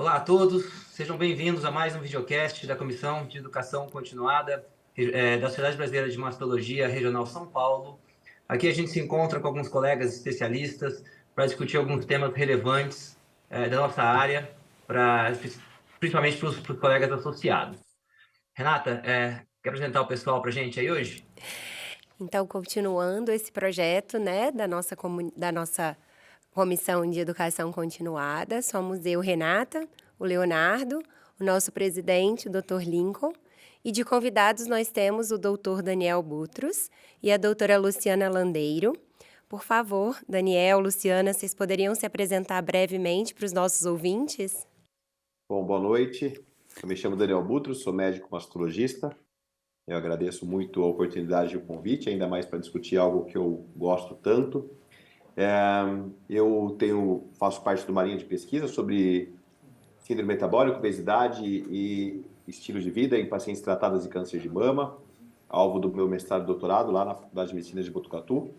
Olá a todos, sejam bem-vindos a mais um videocast da Comissão de Educação Continuada da Sociedade Brasileira de Mastologia Regional São Paulo. Aqui a gente se encontra com alguns colegas especialistas para discutir alguns temas relevantes da nossa área, principalmente para os colegas associados. Renata, quer apresentar o pessoal para a gente aí hoje? Então, continuando esse projeto, né, da nossa Comissão de Educação Continuada, somos eu, Renata, o Leonardo, o nosso presidente, o Dr. Lincoln, e de convidados nós temos o Dr. Daniel Butros e a doutora Luciana Landeiro. Por favor, Daniel, Luciana, vocês poderiam se apresentar brevemente para os nossos ouvintes? Bom, boa noite. Eu me chamo Daniel Butros, sou médico mastologista. Eu agradeço muito a oportunidade e o convite, ainda mais para discutir algo que eu gosto tanto. Eu faço parte de uma linha de pesquisa sobre síndrome metabólica, obesidade e estilo de vida em pacientes tratados de câncer de mama, alvo do meu mestrado e doutorado lá na Faculdade de Medicina de Botucatu.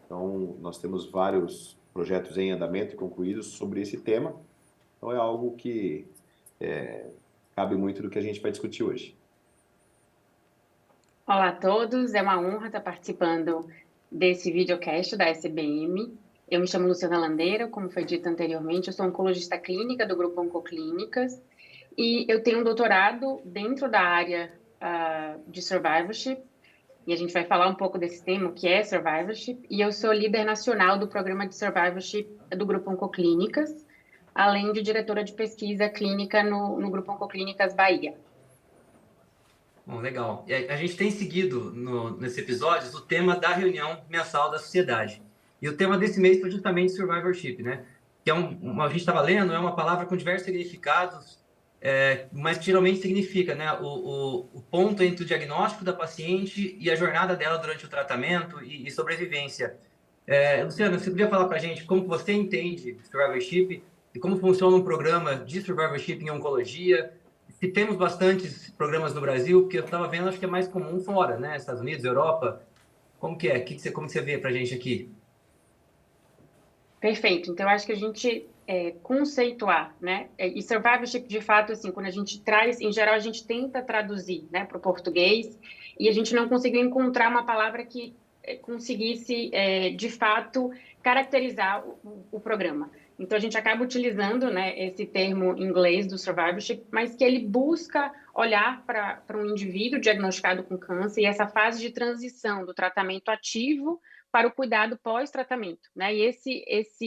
Então, nós temos vários projetos em andamento e concluídos sobre esse tema. Então, é algo que cabe muito do que a gente vai discutir hoje. Olá a todos, é uma honra estar participando desse videocast da SBM. Eu me chamo Luciana Landeira, como foi dito anteriormente, eu sou oncologista clínica do Grupo Oncoclínicas e eu tenho um doutorado dentro da área de survivorship, e a gente vai falar um pouco desse tema, que é survivorship, e eu sou líder nacional do programa de survivorship do Grupo Oncoclínicas, além de diretora de pesquisa clínica no Grupo Oncoclínicas Bahia. Bom, legal. E a gente tem seguido nesse episódio o tema da reunião mensal da sociedade. E o tema desse mês foi justamente survivorship, né? Que a gente estava lendo, é uma palavra com diversos significados, mas que geralmente significa, né, o ponto entre o diagnóstico da paciente e a jornada dela durante o tratamento e sobrevivência. Luciana, você podia falar para a gente como você entende survivorship e como funciona um programa de survivorship em oncologia? Se temos bastantes programas no Brasil, porque eu estava vendo, acho que é mais comum fora, né? Estados Unidos, Europa. Como que é? Como você vê para a gente aqui? Perfeito. Então, eu acho que a gente conceituar, né? E survivorship, de fato, assim, quando a gente traz, em geral, a gente tenta traduzir, né, para o português, e a gente não conseguiu encontrar uma palavra que conseguisse, de fato, caracterizar o programa. Então, a gente acaba utilizando, né, esse termo em inglês do survivorship, mas que ele busca olhar para um indivíduo diagnosticado com câncer e essa fase de transição do tratamento ativo para o cuidado pós-tratamento, né? E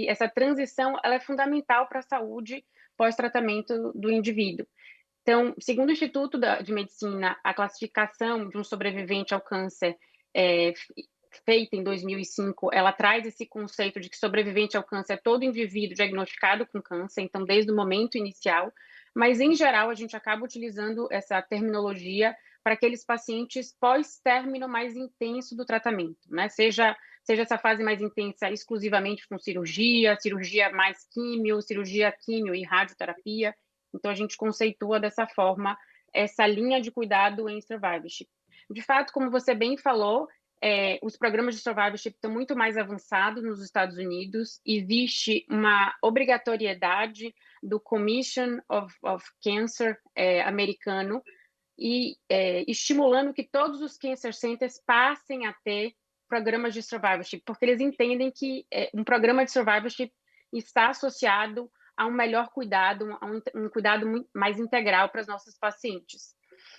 essa transição, ela é fundamental para a saúde pós-tratamento do indivíduo. Então, segundo o Instituto de Medicina, a classificação de um sobrevivente ao câncer feita em 2005, ela traz esse conceito de que sobrevivente ao câncer é todo indivíduo diagnosticado com câncer, então desde o momento inicial, mas em geral a gente acaba utilizando essa terminologia para aqueles pacientes pós-término mais intenso do tratamento, né? Seja essa fase mais intensa exclusivamente com cirurgia mais cirurgia químio e radioterapia. Então a gente conceitua dessa forma essa linha de cuidado em survivorship. De fato, como você bem falou, os programas de survivorship estão muito mais avançados nos Estados Unidos. Existe uma obrigatoriedade do Commission of Cancer americano e estimulando que todos os cancer centers passem a ter programas de survivorship, porque eles entendem que um programa de survivorship está associado a um melhor cuidado, a um cuidado mais integral para os nossos pacientes.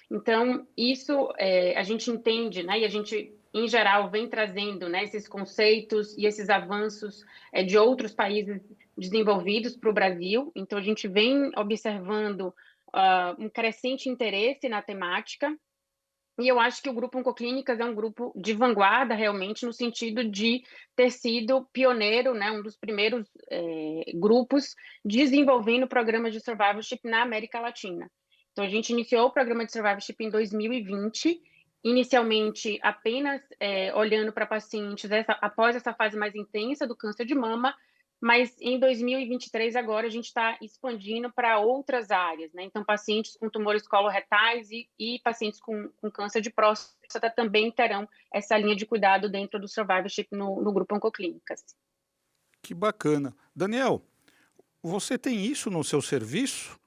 Então, isso a gente entende, né, e a gente, em geral, vem trazendo, né, esses conceitos e esses avanços de outros países desenvolvidos para o Brasil. Então, a gente vem observando um crescente interesse na temática, e eu acho que o Grupo Oncoclínicas é um grupo de vanguarda, realmente, no sentido de ter sido pioneiro, né, um dos primeiros grupos desenvolvendo programas de survivorship na América Latina. Então, a gente iniciou o programa de survivorship em 2020, inicialmente apenas olhando para pacientes após essa fase mais intensa do câncer de mama, mas em 2023 agora a gente está expandindo para outras áreas, né? Então, pacientes com tumores coloretais e pacientes com câncer de próstata também terão essa linha de cuidado dentro do survivorship no Grupo Oncoclínicas. Que bacana. Daniel, você tem isso no seu serviço?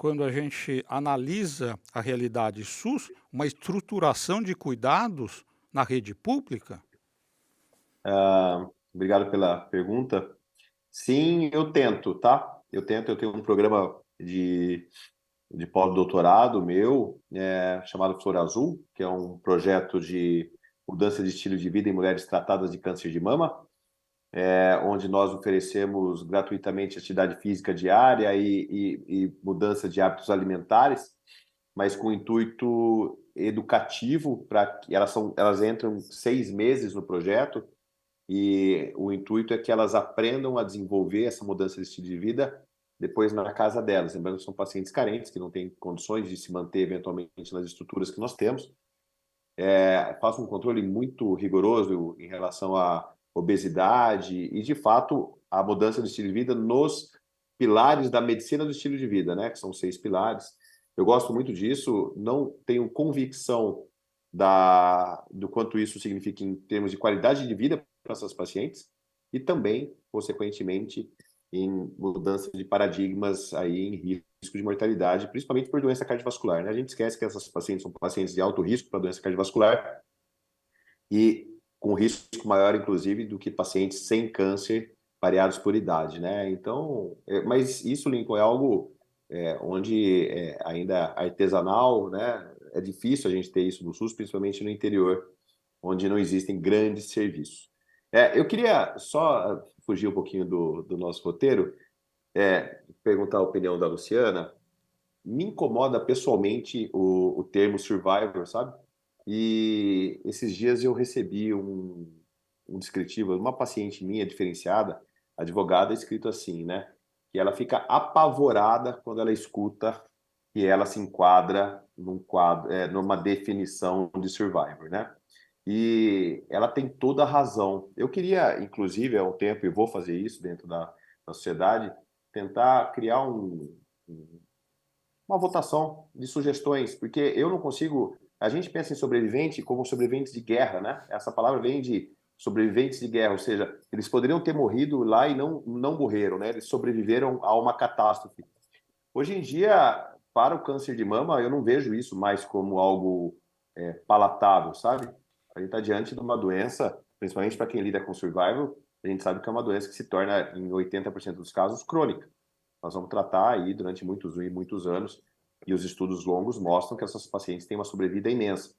quando a gente analisa a realidade SUS, uma estruturação de cuidados na rede pública? Obrigado pela pergunta. Sim, eu tento, tá? Eu tenho um programa de pós-doutorado meu, chamado Flor Azul, que é um projeto de mudança de estilo de vida em mulheres tratadas de câncer de mama, onde nós oferecemos gratuitamente atividade física diária e mudança de hábitos alimentares, mas com intuito educativo, para que elas entram 6 meses no projeto, e o intuito é que elas aprendam a desenvolver essa mudança de estilo de vida depois na casa delas. Lembrando que são pacientes carentes, que não têm condições de se manter eventualmente nas estruturas que nós temos. Faço um controle muito rigoroso em relação à obesidade e, de fato, a mudança de estilo de vida nos pilares da medicina do estilo de vida, né? Que são 6 pilares. Eu gosto muito disso, não tenho convicção do quanto isso significa em termos de qualidade de vida para essas pacientes e também, consequentemente, em mudança de paradigmas aí em risco de mortalidade, principalmente por doença cardiovascular, né? A gente esquece que essas pacientes são pacientes de alto risco para doença cardiovascular e com risco maior, inclusive, do que pacientes sem câncer variados por idade, né? Então, mas isso, Lincoln, é algo onde ainda artesanal, né? É difícil a gente ter isso no SUS, principalmente no interior, onde não existem grandes serviços. Eu queria só fugir um pouquinho do nosso roteiro, perguntar a opinião da Luciana. Me incomoda pessoalmente o termo survivor, sabe? E esses dias eu recebi um descritivo, uma paciente minha diferenciada, advogada, escrito assim, né? Que ela fica apavorada quando ela escuta que ela se enquadra numa definição de survivor, né? E ela tem toda a razão. Eu queria, inclusive, há um tempo, e vou fazer isso dentro da sociedade, tentar criar uma votação de sugestões, porque eu não consigo. A gente pensa em sobrevivente como sobreviventes de guerra, né? Essa palavra vem de sobreviventes de guerra, ou seja, eles poderiam ter morrido lá e não morreram, né? Eles sobreviveram a uma catástrofe. Hoje em dia, para o câncer de mama, eu não vejo isso mais como algo palatável, sabe? A gente está diante de uma doença, principalmente para quem lida com survival, a gente sabe que é uma doença que se torna, em 80% dos casos, crônica. Nós vamos tratar aí durante muitos e muitos anos, e os estudos longos mostram que essas pacientes têm uma sobrevida imensa.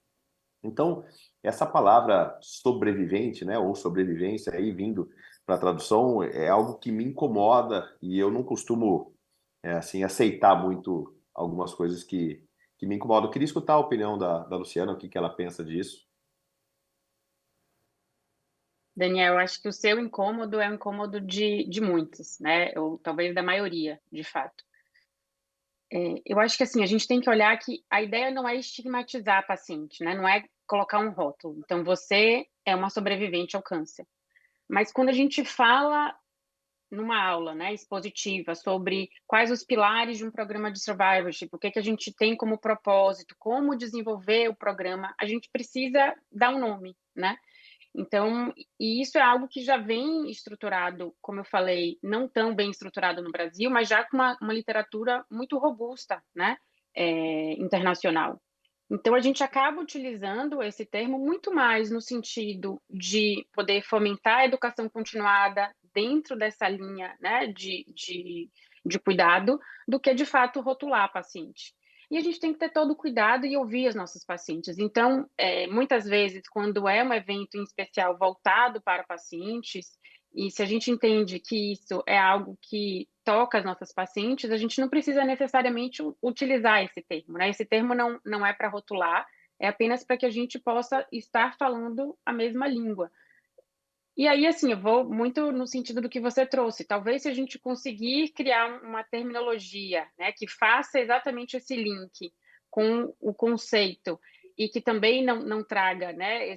Então, essa palavra sobrevivente, né, ou sobrevivência, aí vindo para a tradução, é algo que me incomoda, e eu não costumo assim, aceitar muito algumas coisas que me incomodam. Eu queria escutar a opinião da Luciana, o que ela pensa disso. Daniel, eu acho que o seu incômodo é um incômodo de muitos, né? Ou talvez da maioria, de fato. Eu acho que assim, a gente tem que olhar que a ideia não é estigmatizar a paciente, né? Não é colocar um rótulo. Então, você é uma sobrevivente ao câncer. Mas quando a gente fala numa aula, né, expositiva sobre quais os pilares de um programa de survivorship, o que a gente tem como propósito, como desenvolver o programa, a gente precisa dar um nome, né? Então, e isso é algo que já vem estruturado, como eu falei, não tão bem estruturado no Brasil, mas já com uma literatura muito robusta, né, internacional. Então, a gente acaba utilizando esse termo muito mais no sentido de poder fomentar a educação continuada dentro dessa linha, né, de cuidado, do que, de fato, rotular a paciente. E a gente tem que ter todo o cuidado e ouvir as nossas pacientes. Então, muitas vezes, quando é um evento em especial voltado para pacientes, e se a gente entende que isso é algo que toca as nossas pacientes, a gente não precisa necessariamente utilizar esse termo, né? Esse termo não é para rotular, é apenas para que a gente possa estar falando a mesma língua. E aí, assim, eu vou muito no sentido do que você trouxe. Talvez se a gente conseguir criar uma terminologia, né, que faça exatamente esse link com o conceito e que também não traga, né,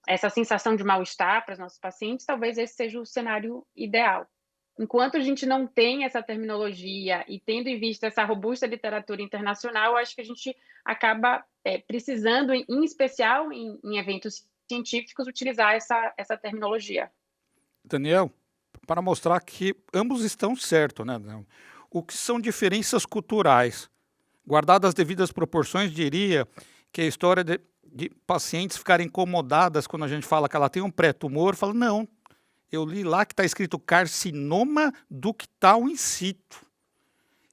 essa sensação de mal-estar para os nossos pacientes, talvez esse seja o cenário ideal. Enquanto a gente não tem essa terminologia e tendo em vista essa robusta literatura internacional, acho que a gente acaba precisando, em especial em eventos científicos, utilizar essa terminologia. Daniel, para mostrar que ambos estão certos, né? o que são diferenças culturais? Guardadas as devidas proporções, diria que a história de pacientes ficarem incomodadas quando a gente fala que ela tem um pré-tumor, fala, não, eu li lá que está escrito carcinoma ductal in situ.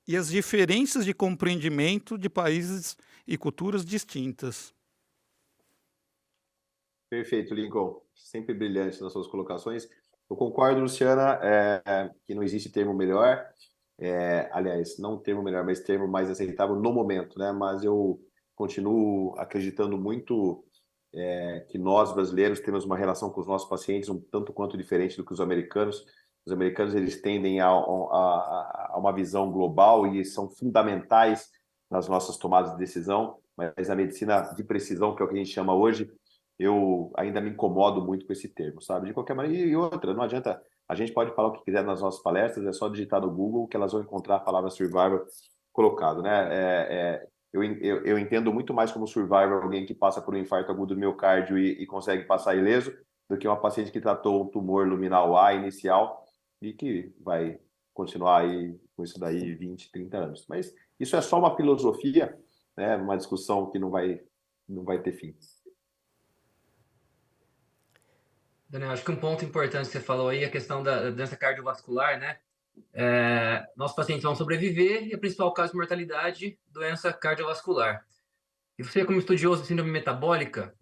E as diferenças de compreendimento de países e culturas distintas. Perfeito, Lincoln. Sempre brilhante nas suas colocações. Eu concordo, Luciana, que não existe termo melhor. Aliás, não termo melhor, mas termo mais aceitável no momento, né? Mas eu continuo acreditando muito que nós, brasileiros, temos uma relação com os nossos pacientes um tanto quanto diferente do que os americanos. Os americanos, eles tendem a uma visão global e são fundamentais nas nossas tomadas de decisão, mas a medicina de precisão, que é o que a gente chama hoje, eu ainda me incomodo muito com esse termo, sabe? De qualquer maneira, e outra, não adianta, a gente pode falar o que quiser nas nossas palestras, é só digitar no Google que elas vão encontrar a palavra survivor colocado, né? Eu entendo muito mais como survivor alguém que passa por um infarto agudo do miocárdio e consegue passar ileso, do que uma paciente que tratou um tumor luminal A inicial e que vai continuar aí com isso daí 20, 30 anos. Mas isso é só uma filosofia, né? Uma discussão que não vai ter fim. Daniel, acho que um ponto importante que você falou aí é a questão da doença cardiovascular, né? Nossos pacientes vão sobreviver e a principal causa de mortalidade, doença cardiovascular. E você, como estudioso de síndrome metabólica,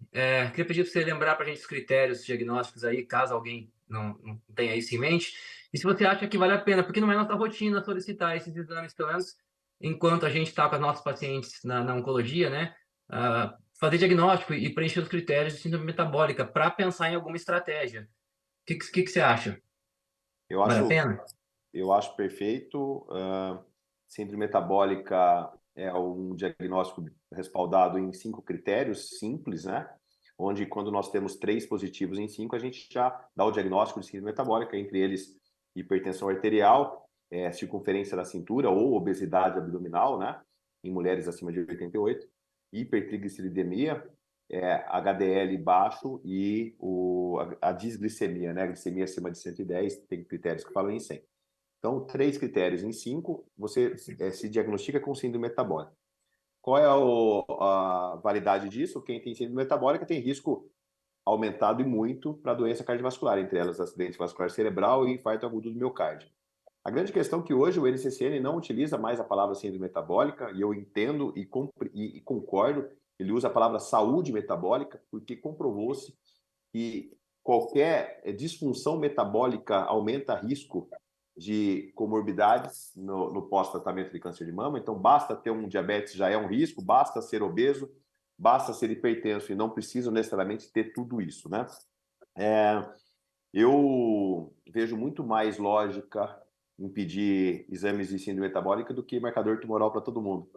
queria pedir para você lembrar para a gente os critérios diagnósticos aí, caso alguém não tenha isso em mente, e se você acha que vale a pena, porque não é nossa rotina solicitar esses exames, pelo menos enquanto a gente está com os nossos pacientes na oncologia, né? Fazer diagnóstico e preencher os critérios de síndrome metabólica para pensar em alguma estratégia. O que você acha? Vale a pena? Eu acho perfeito. Síndrome metabólica é um diagnóstico respaldado em 5 critérios simples, né? Onde, quando nós temos 3 positivos em 5, a gente já dá o diagnóstico de síndrome metabólica, entre eles hipertensão arterial, circunferência da cintura ou obesidade abdominal, né? Em mulheres acima de 88, hipertrigliceridemia, HDL baixo e a disglicemia, né? A glicemia acima de 110, tem critérios que falam em 100. Então, 3 critérios em 5, você se diagnostica com síndrome metabólica. Qual é a validade disso? Quem tem síndrome metabólica tem risco aumentado e muito para doença cardiovascular, entre elas acidente vascular cerebral e infarto agudo do miocárdio. A grande questão é que hoje o NCCN não utiliza mais a palavra síndrome metabólica, e eu entendo e concordo, ele usa a palavra saúde metabólica, porque comprovou-se que qualquer disfunção metabólica aumenta risco de comorbidades no pós-tratamento de câncer de mama. Então, basta ter um diabetes, já é um risco, basta ser obeso, basta ser hipertenso, e não precisa necessariamente ter tudo isso, né? Eu vejo muito mais lógica em pedir exames de síndrome metabólica do que marcador tumoral para todo mundo.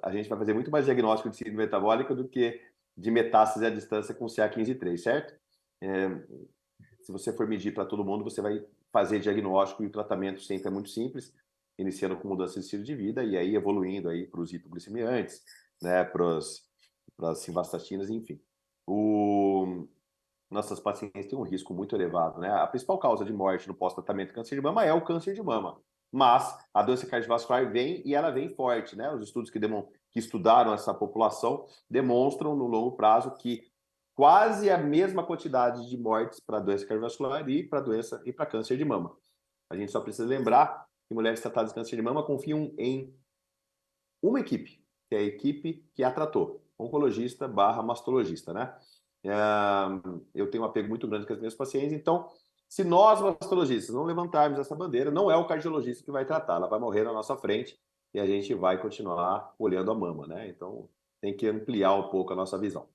A gente vai fazer muito mais diagnóstico de síndrome metabólica do que de metástase à distância com CA15-3, certo? Se você for medir para todo mundo, você vai fazer diagnóstico, e o tratamento sempre é muito simples, iniciando com mudança de estilo de vida e aí evoluindo aí para os hipoglicemiantes, né, para as simvastatinas, enfim. Nossas pacientes têm um risco muito elevado, né? A principal causa de morte no pós-tratamento de câncer de mama é o câncer de mama, mas a doença cardiovascular vem, e ela vem forte, né? Os estudos que estudaram essa população demonstram no longo prazo que quase a mesma quantidade de mortes para doença cardiovascular e para câncer de mama. A gente só precisa lembrar que mulheres tratadas de câncer de mama confiam em uma equipe, que é a equipe que a tratou, oncologista / mastologista, né? Eu tenho um apego muito grande com as minhas pacientes, então, se nós, mastologistas, não levantarmos essa bandeira, não é o cardiologista que vai tratar, ela vai morrer na nossa frente e a gente vai continuar olhando a mama, né? Então, tem que ampliar um pouco a nossa visão.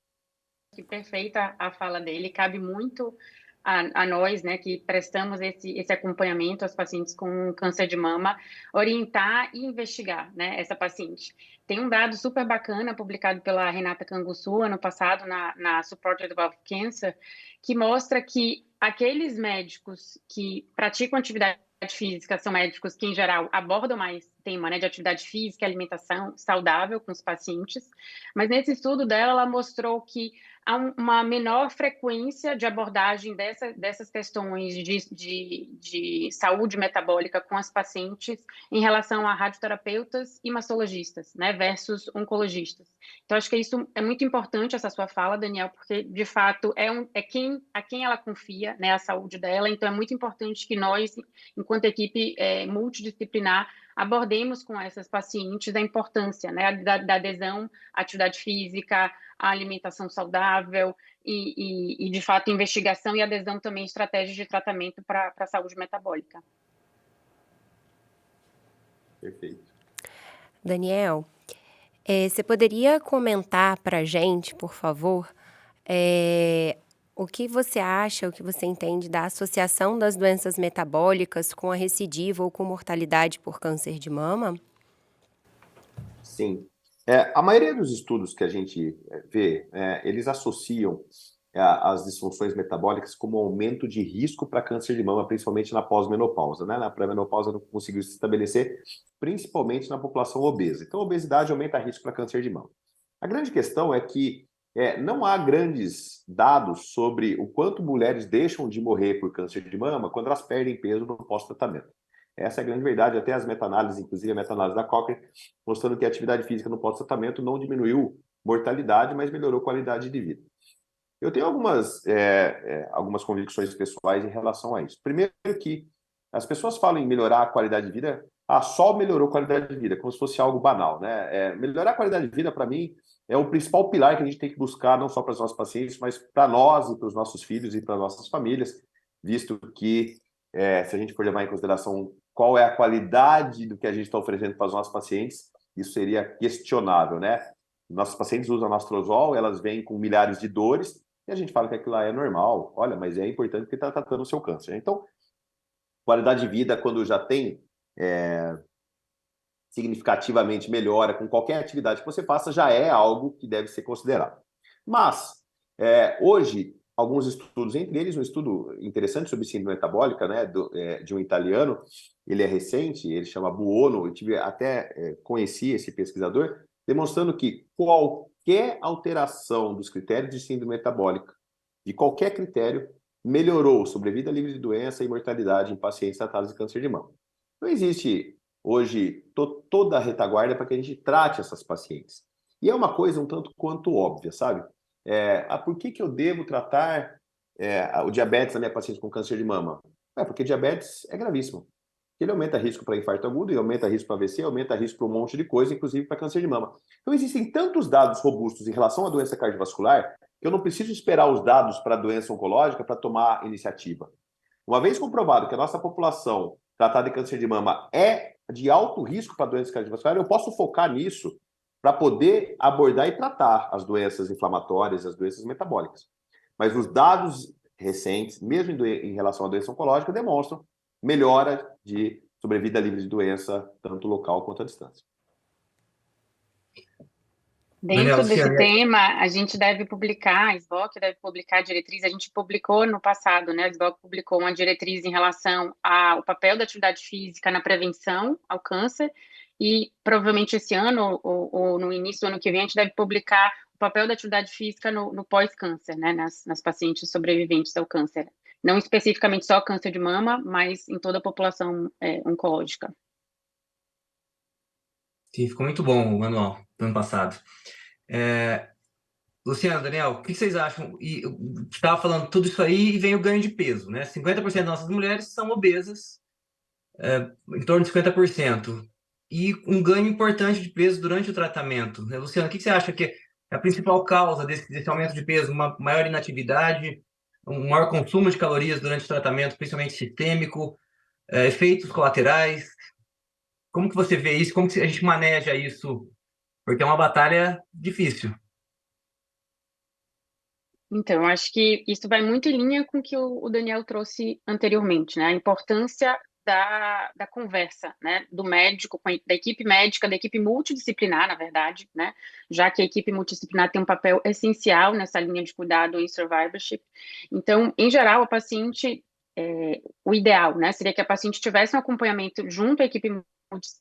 Que perfeita a fala dele, cabe muito a nós, né, que prestamos esse acompanhamento aos pacientes com câncer de mama, orientar e investigar, né, essa paciente. Tem um dado super bacana publicado pela Renata Canguçu ano passado na Supported Above Cancer, que mostra que aqueles médicos que praticam atividade física são médicos que, em geral, abordam mais tema, né, de atividade física e alimentação saudável com os pacientes, mas nesse estudo dela, ela mostrou que há uma menor frequência de abordagem dessas questões de saúde metabólica com as pacientes em relação a radioterapeutas e mastologistas, né, versus oncologistas. Então, acho que isso é muito importante, essa sua fala, Daniel, porque, de fato, a quem ela confia, né, a saúde dela. Então, é muito importante que nós, enquanto equipe multidisciplinar, abordemos com essas pacientes a importância, né, da adesão à atividade física, à alimentação saudável e, de fato, investigação e adesão também a estratégias de tratamento para a saúde metabólica. Perfeito. Daniel, você poderia comentar para a gente, por favor, o que você acha, o que você entende da associação das doenças metabólicas com a recidiva ou com mortalidade por câncer de mama? Sim. A maioria dos estudos que a gente vê, eles associam as disfunções metabólicas como aumento de risco para câncer de mama, principalmente na pós-menopausa, né? Na pré-menopausa não conseguiu se estabelecer, principalmente na população obesa. Então, a obesidade aumenta risco para câncer de mama. A grande questão é que não há grandes dados sobre o quanto mulheres deixam de morrer por câncer de mama quando elas perdem peso no pós-tratamento. Essa é a grande verdade, até as meta-análises, inclusive a meta-análise da Cochrane, mostrando que a atividade física no pós-tratamento não diminuiu mortalidade, mas melhorou qualidade de vida. Eu tenho algumas convicções pessoais em relação a isso. Primeiro que as pessoas falam em melhorar a qualidade de vida, só melhorou a qualidade de vida, como se fosse algo banal, né? Melhorar a qualidade de vida, para mim, é o principal pilar que a gente tem que buscar, não só para os nossos pacientes, mas para nós e para os nossos filhos e para nossas famílias, visto que, se a gente for levar em consideração qual é a qualidade do que a gente está oferecendo para os nossos pacientes, isso seria questionável, né? Nossos pacientes usam anastrozol, elas vêm com milhares de dores, e a gente fala que aquilo lá é normal. Olha, mas é importante porque está tratando o seu câncer. Então, qualidade de vida, quando já tem significativamente melhora com qualquer atividade que você faça, já é algo que deve ser considerado. Mas, hoje, alguns estudos, entre eles um estudo interessante sobre síndrome metabólica, né, de um italiano, ele é recente, ele chama Buono, eu até conheci esse pesquisador, demonstrando que qualquer alteração dos critérios de síndrome metabólica, de qualquer critério, melhorou sobrevida livre de doença e mortalidade em pacientes tratados de câncer de mama. Não existe hoje toda a retaguarda para que a gente trate essas pacientes. E é uma coisa um tanto quanto óbvia, sabe? Por que eu devo tratar o diabetes na minha paciente com câncer de mama? Porque diabetes é gravíssimo. Ele aumenta risco para infarto agudo, e aumenta risco para AVC, aumenta risco para um monte de coisa, inclusive para câncer de mama. Então, existem tantos dados robustos em relação à doença cardiovascular que eu não preciso esperar os dados para a doença oncológica para tomar iniciativa. Uma vez comprovado que a nossa população tratada de câncer de mama é de alto risco para doença cardiovascular, eu posso focar nisso para poder abordar e tratar as doenças inflamatórias, as doenças metabólicas. Mas os dados recentes, mesmo em relação à doença oncológica, demonstram melhora de sobrevida livre de doença, tanto local quanto à distância. Dentro desse tema, a gente deve publicar, a SBOC deve publicar a diretriz, a gente publicou no passado, né? A SBOC publicou uma diretriz em relação ao papel da atividade física na prevenção ao câncer, e provavelmente esse ano ou no início do ano que vem a gente deve publicar o papel da atividade física no pós-câncer, né? Nas pacientes sobreviventes ao câncer. Não especificamente só câncer de mama, mas em toda a população oncológica. Sim, ficou muito bom o manual do ano passado. Luciano, Daniel, o que vocês acham? Estava falando tudo isso aí e vem o ganho de peso, né? 50% das nossas mulheres são obesas, em torno de 50%. E um ganho importante de peso durante o tratamento. Luciano, o que você acha que é a principal causa desse aumento de peso? Uma maior inatividade, um maior consumo de calorias durante o tratamento, principalmente sistêmico, efeitos colaterais? Como que você vê isso? Como que a gente maneja isso? Porque é uma batalha difícil. Então, eu acho que isso vai muito em linha com o que o Daniel trouxe anteriormente, né? A importância da conversa, né? Do médico, da equipe médica, da equipe multidisciplinar, na verdade, né? Já que a equipe multidisciplinar tem um papel essencial nessa linha de cuidado em survivorship. Então, em geral, o ideal, né? Seria que a paciente tivesse um acompanhamento junto à equipe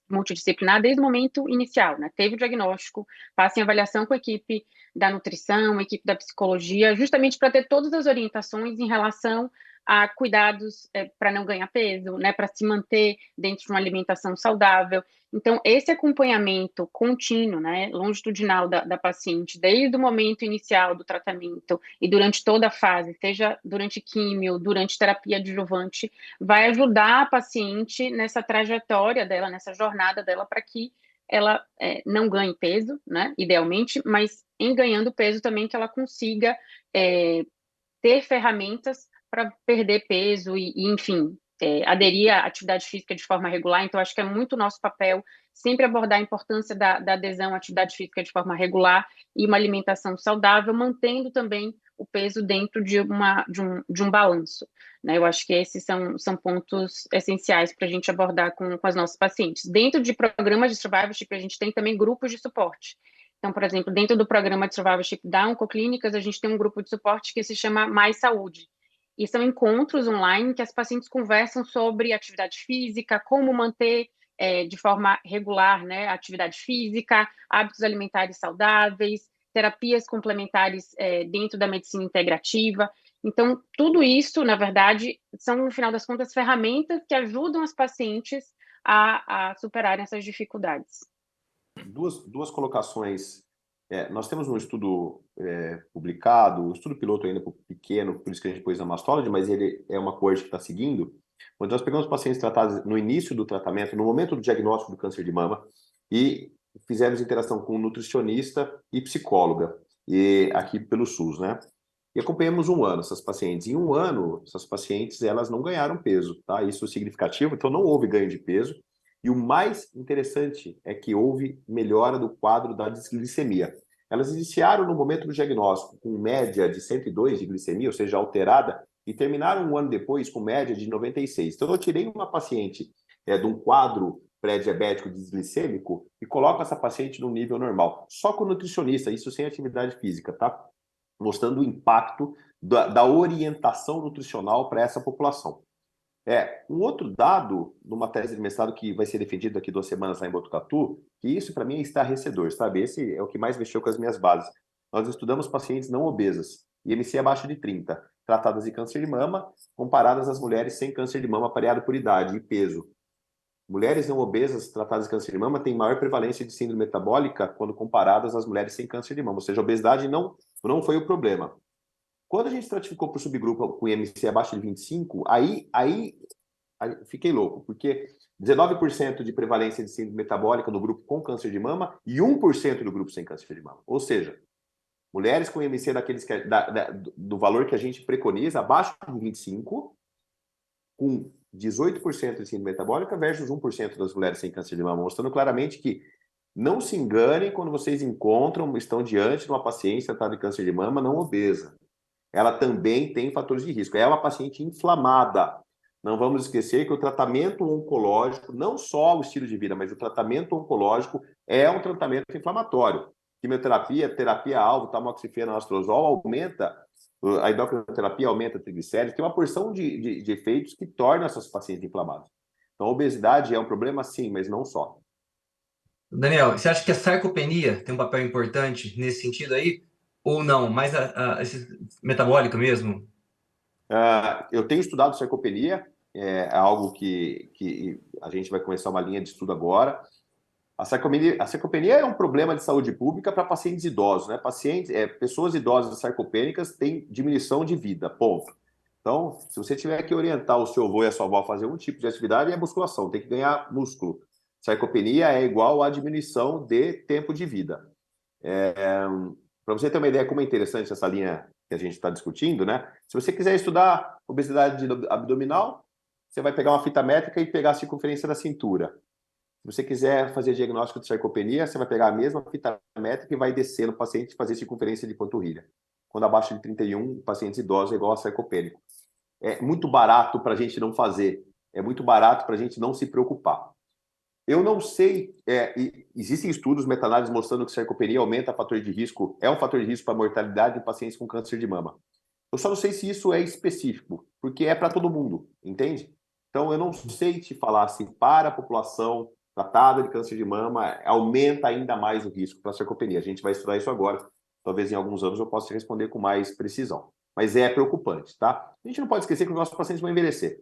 multidisciplinar desde o momento inicial, né? Teve o diagnóstico, passa em avaliação com a equipe da nutrição, a equipe da psicologia, justamente para ter todas as orientações em relação a cuidados para não ganhar peso, né? Para se manter dentro de uma alimentação saudável. Então, esse acompanhamento contínuo, né, longitudinal da paciente, desde o momento inicial do tratamento e durante toda a fase, seja durante químio, durante terapia adjuvante, vai ajudar a paciente nessa trajetória dela, nessa jornada dela, para que ela não ganhe peso, né, idealmente, mas em ganhando peso também que ela consiga ter ferramentas para perder peso e enfim, aderir à atividade física de forma regular. Então, acho que é muito nosso papel sempre abordar a importância da adesão à atividade física de forma regular e uma alimentação saudável, mantendo também o peso dentro de um balanço, né? Eu acho que esses são pontos essenciais para a gente abordar com as nossas pacientes. Dentro de programas de survivorship, a gente tem também grupos de suporte. Então, por exemplo, dentro do programa de survivorship da Oncoclínicas, a gente tem um grupo de suporte que se chama Mais Saúde. E são encontros online que as pacientes conversam sobre atividade física, como manter de forma regular, né, atividade física, hábitos alimentares saudáveis, terapias complementares dentro da medicina integrativa. Então, tudo isso, na verdade, são, no final das contas, ferramentas que ajudam as pacientes a superarem essas dificuldades. Duas colocações. Nós temos um estudo publicado, um estudo piloto ainda pequeno, por isso que a gente pôs na mastology, mas ele é uma coisa que está seguindo, onde nós pegamos pacientes tratados no início do tratamento, no momento do diagnóstico do câncer de mama, e fizemos interação com nutricionista e psicóloga, e aqui pelo SUS, né? E acompanhamos 1 ano essas pacientes. Em 1 ano, essas pacientes, elas não ganharam peso, tá? Isso é significativo, então não houve ganho de peso. E o mais interessante é que houve melhora do quadro da desglicemia. Elas iniciaram no momento do diagnóstico com média de 102 de glicemia, ou seja, alterada, e terminaram 1 ano depois com média de 96. Então, eu tirei uma paciente de um quadro pré-diabético desglicêmico e coloco essa paciente no nível normal. Só com o nutricionista, isso sem atividade física, tá? Mostrando o impacto da orientação nutricional para essa população. Um outro dado, numa tese de mestrado que vai ser defendido daqui 2 semanas lá em Botucatu, que isso para mim é estarrecedor, sabe? Esse é o que mais mexeu com as minhas bases. Nós estudamos pacientes não obesas, IMC abaixo de 30, tratadas de câncer de mama, comparadas às mulheres sem câncer de mama pareado por idade e peso. Mulheres não obesas tratadas de câncer de mama têm maior prevalência de síndrome metabólica quando comparadas às mulheres sem câncer de mama, ou seja, a obesidade não foi o problema. Quando a gente estratificou para o subgrupo com IMC abaixo de 25, aí fiquei louco, porque 19% de prevalência de síndrome metabólica no grupo com câncer de mama e 1% do grupo sem câncer de mama. Ou seja, mulheres com IMC do valor que a gente preconiza, abaixo de 25, com 18% de síndrome metabólica versus 1% das mulheres sem câncer de mama, mostrando claramente que não se enganem quando vocês estão diante de uma paciente tratada de câncer de mama não obesa. Ela também tem fatores de risco. É uma paciente inflamada. Não vamos esquecer que o tratamento oncológico, não só o estilo de vida, mas o tratamento oncológico é um tratamento inflamatório. Quimioterapia, terapia-alvo, tamoxifeno, anastrozol aumenta, a endocrinoterapia aumenta triglicéridos, tem uma porção de efeitos que tornam essas pacientes inflamadas. Então, a obesidade é um problema, sim, mas não só. Daniel, você acha que a sarcopenia tem um papel importante nesse sentido aí? Ou não? Mais esse metabólico mesmo? Eu tenho estudado sarcopenia, é algo que a gente vai começar uma linha de estudo agora. A sarcopenia é um problema de saúde pública para pacientes idosos, né? Pessoas idosas sarcopênicas têm diminuição de vida, ponto. Então, se você tiver que orientar o seu avô e a sua avó a fazer um tipo de atividade, é musculação, tem que ganhar músculo. Sarcopenia é igual à diminuição de tempo de vida. Para você ter uma ideia como é interessante essa linha que a gente está discutindo, né? Se você quiser estudar obesidade abdominal, você vai pegar uma fita métrica e pegar a circunferência da cintura. Se você quiser fazer diagnóstico de sarcopenia, você vai pegar a mesma fita métrica e vai descer no paciente e fazer circunferência de panturrilha. Quando abaixo de 31, pacientes idosos é igual a sarcopênico. É muito barato para a gente não fazer. É muito barato para a gente não se preocupar. Eu não sei, existem estudos, meta-análises mostrando que sarcopenia aumenta fator de risco, é um fator de risco para mortalidade em pacientes com câncer de mama. Eu só não sei se isso é específico, porque é para todo mundo, entende? Então, eu não sei te falar assim, para a população tratada de câncer de mama aumenta ainda mais o risco para a sarcopenia. A gente vai estudar isso agora. Talvez em alguns anos eu possa te responder com mais precisão. Mas é preocupante, tá? A gente não pode esquecer que os nossos pacientes vão envelhecer.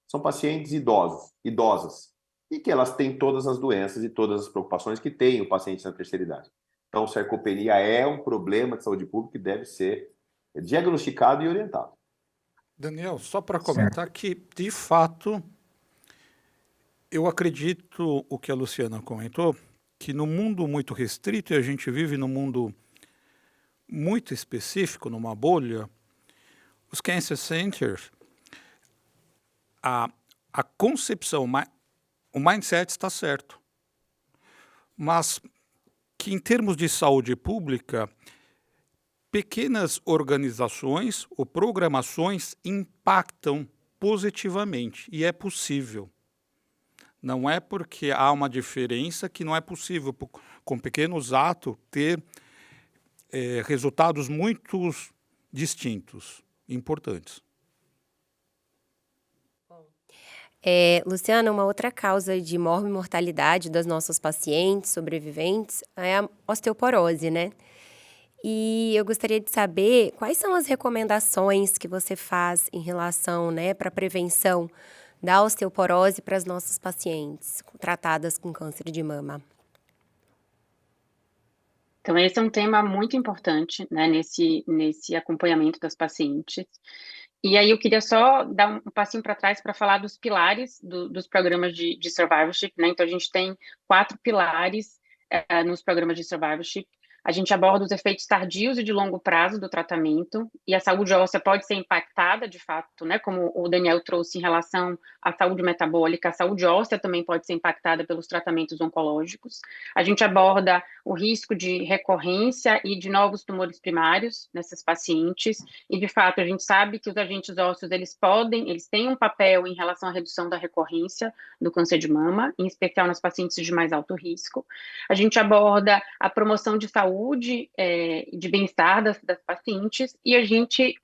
São pacientes idosas, e que elas têm todas as doenças e todas as preocupações que tem o paciente na terceira idade. Então, sarcopenia é um problema de saúde pública que deve ser diagnosticado e orientado. Daniel, só para comentar que, de fato, eu acredito o que a Luciana comentou, que no mundo muito restrito, e a gente vive num mundo muito específico, numa bolha, os cancer centers, a concepção, o mindset está certo, mas que em termos de saúde pública, pequenas organizações ou programações impactam positivamente, e é possível. Não é porque há uma diferença que não é possível, com pequenos atos, ter resultados muito distintos, importantes. Luciana, uma outra causa de morbimortalidade das nossas pacientes sobreviventes é a osteoporose, né? E eu gostaria de saber quais são as recomendações que você faz em relação, né, para a prevenção da osteoporose para as nossas pacientes tratadas com câncer de mama. Então, esse é um tema muito importante, né, nesse acompanhamento das pacientes. E aí eu queria só dar um passinho para trás para falar dos pilares dos programas de survivorship, né? Então, a gente tem 4 pilares nos programas de survivorship. A gente aborda os efeitos tardios e de longo prazo do tratamento, e a saúde óssea pode ser impactada, de fato, né? Como o Daniel trouxe em relação à saúde metabólica, a saúde óssea também pode ser impactada pelos tratamentos oncológicos. A gente aborda o risco de recorrência e de novos tumores primários nessas pacientes, e, de fato, a gente sabe que os agentes ósseos, eles têm um papel em relação à redução da recorrência do câncer de mama, em especial nas pacientes de mais alto risco. A gente aborda a promoção de saúde e de bem-estar das pacientes, e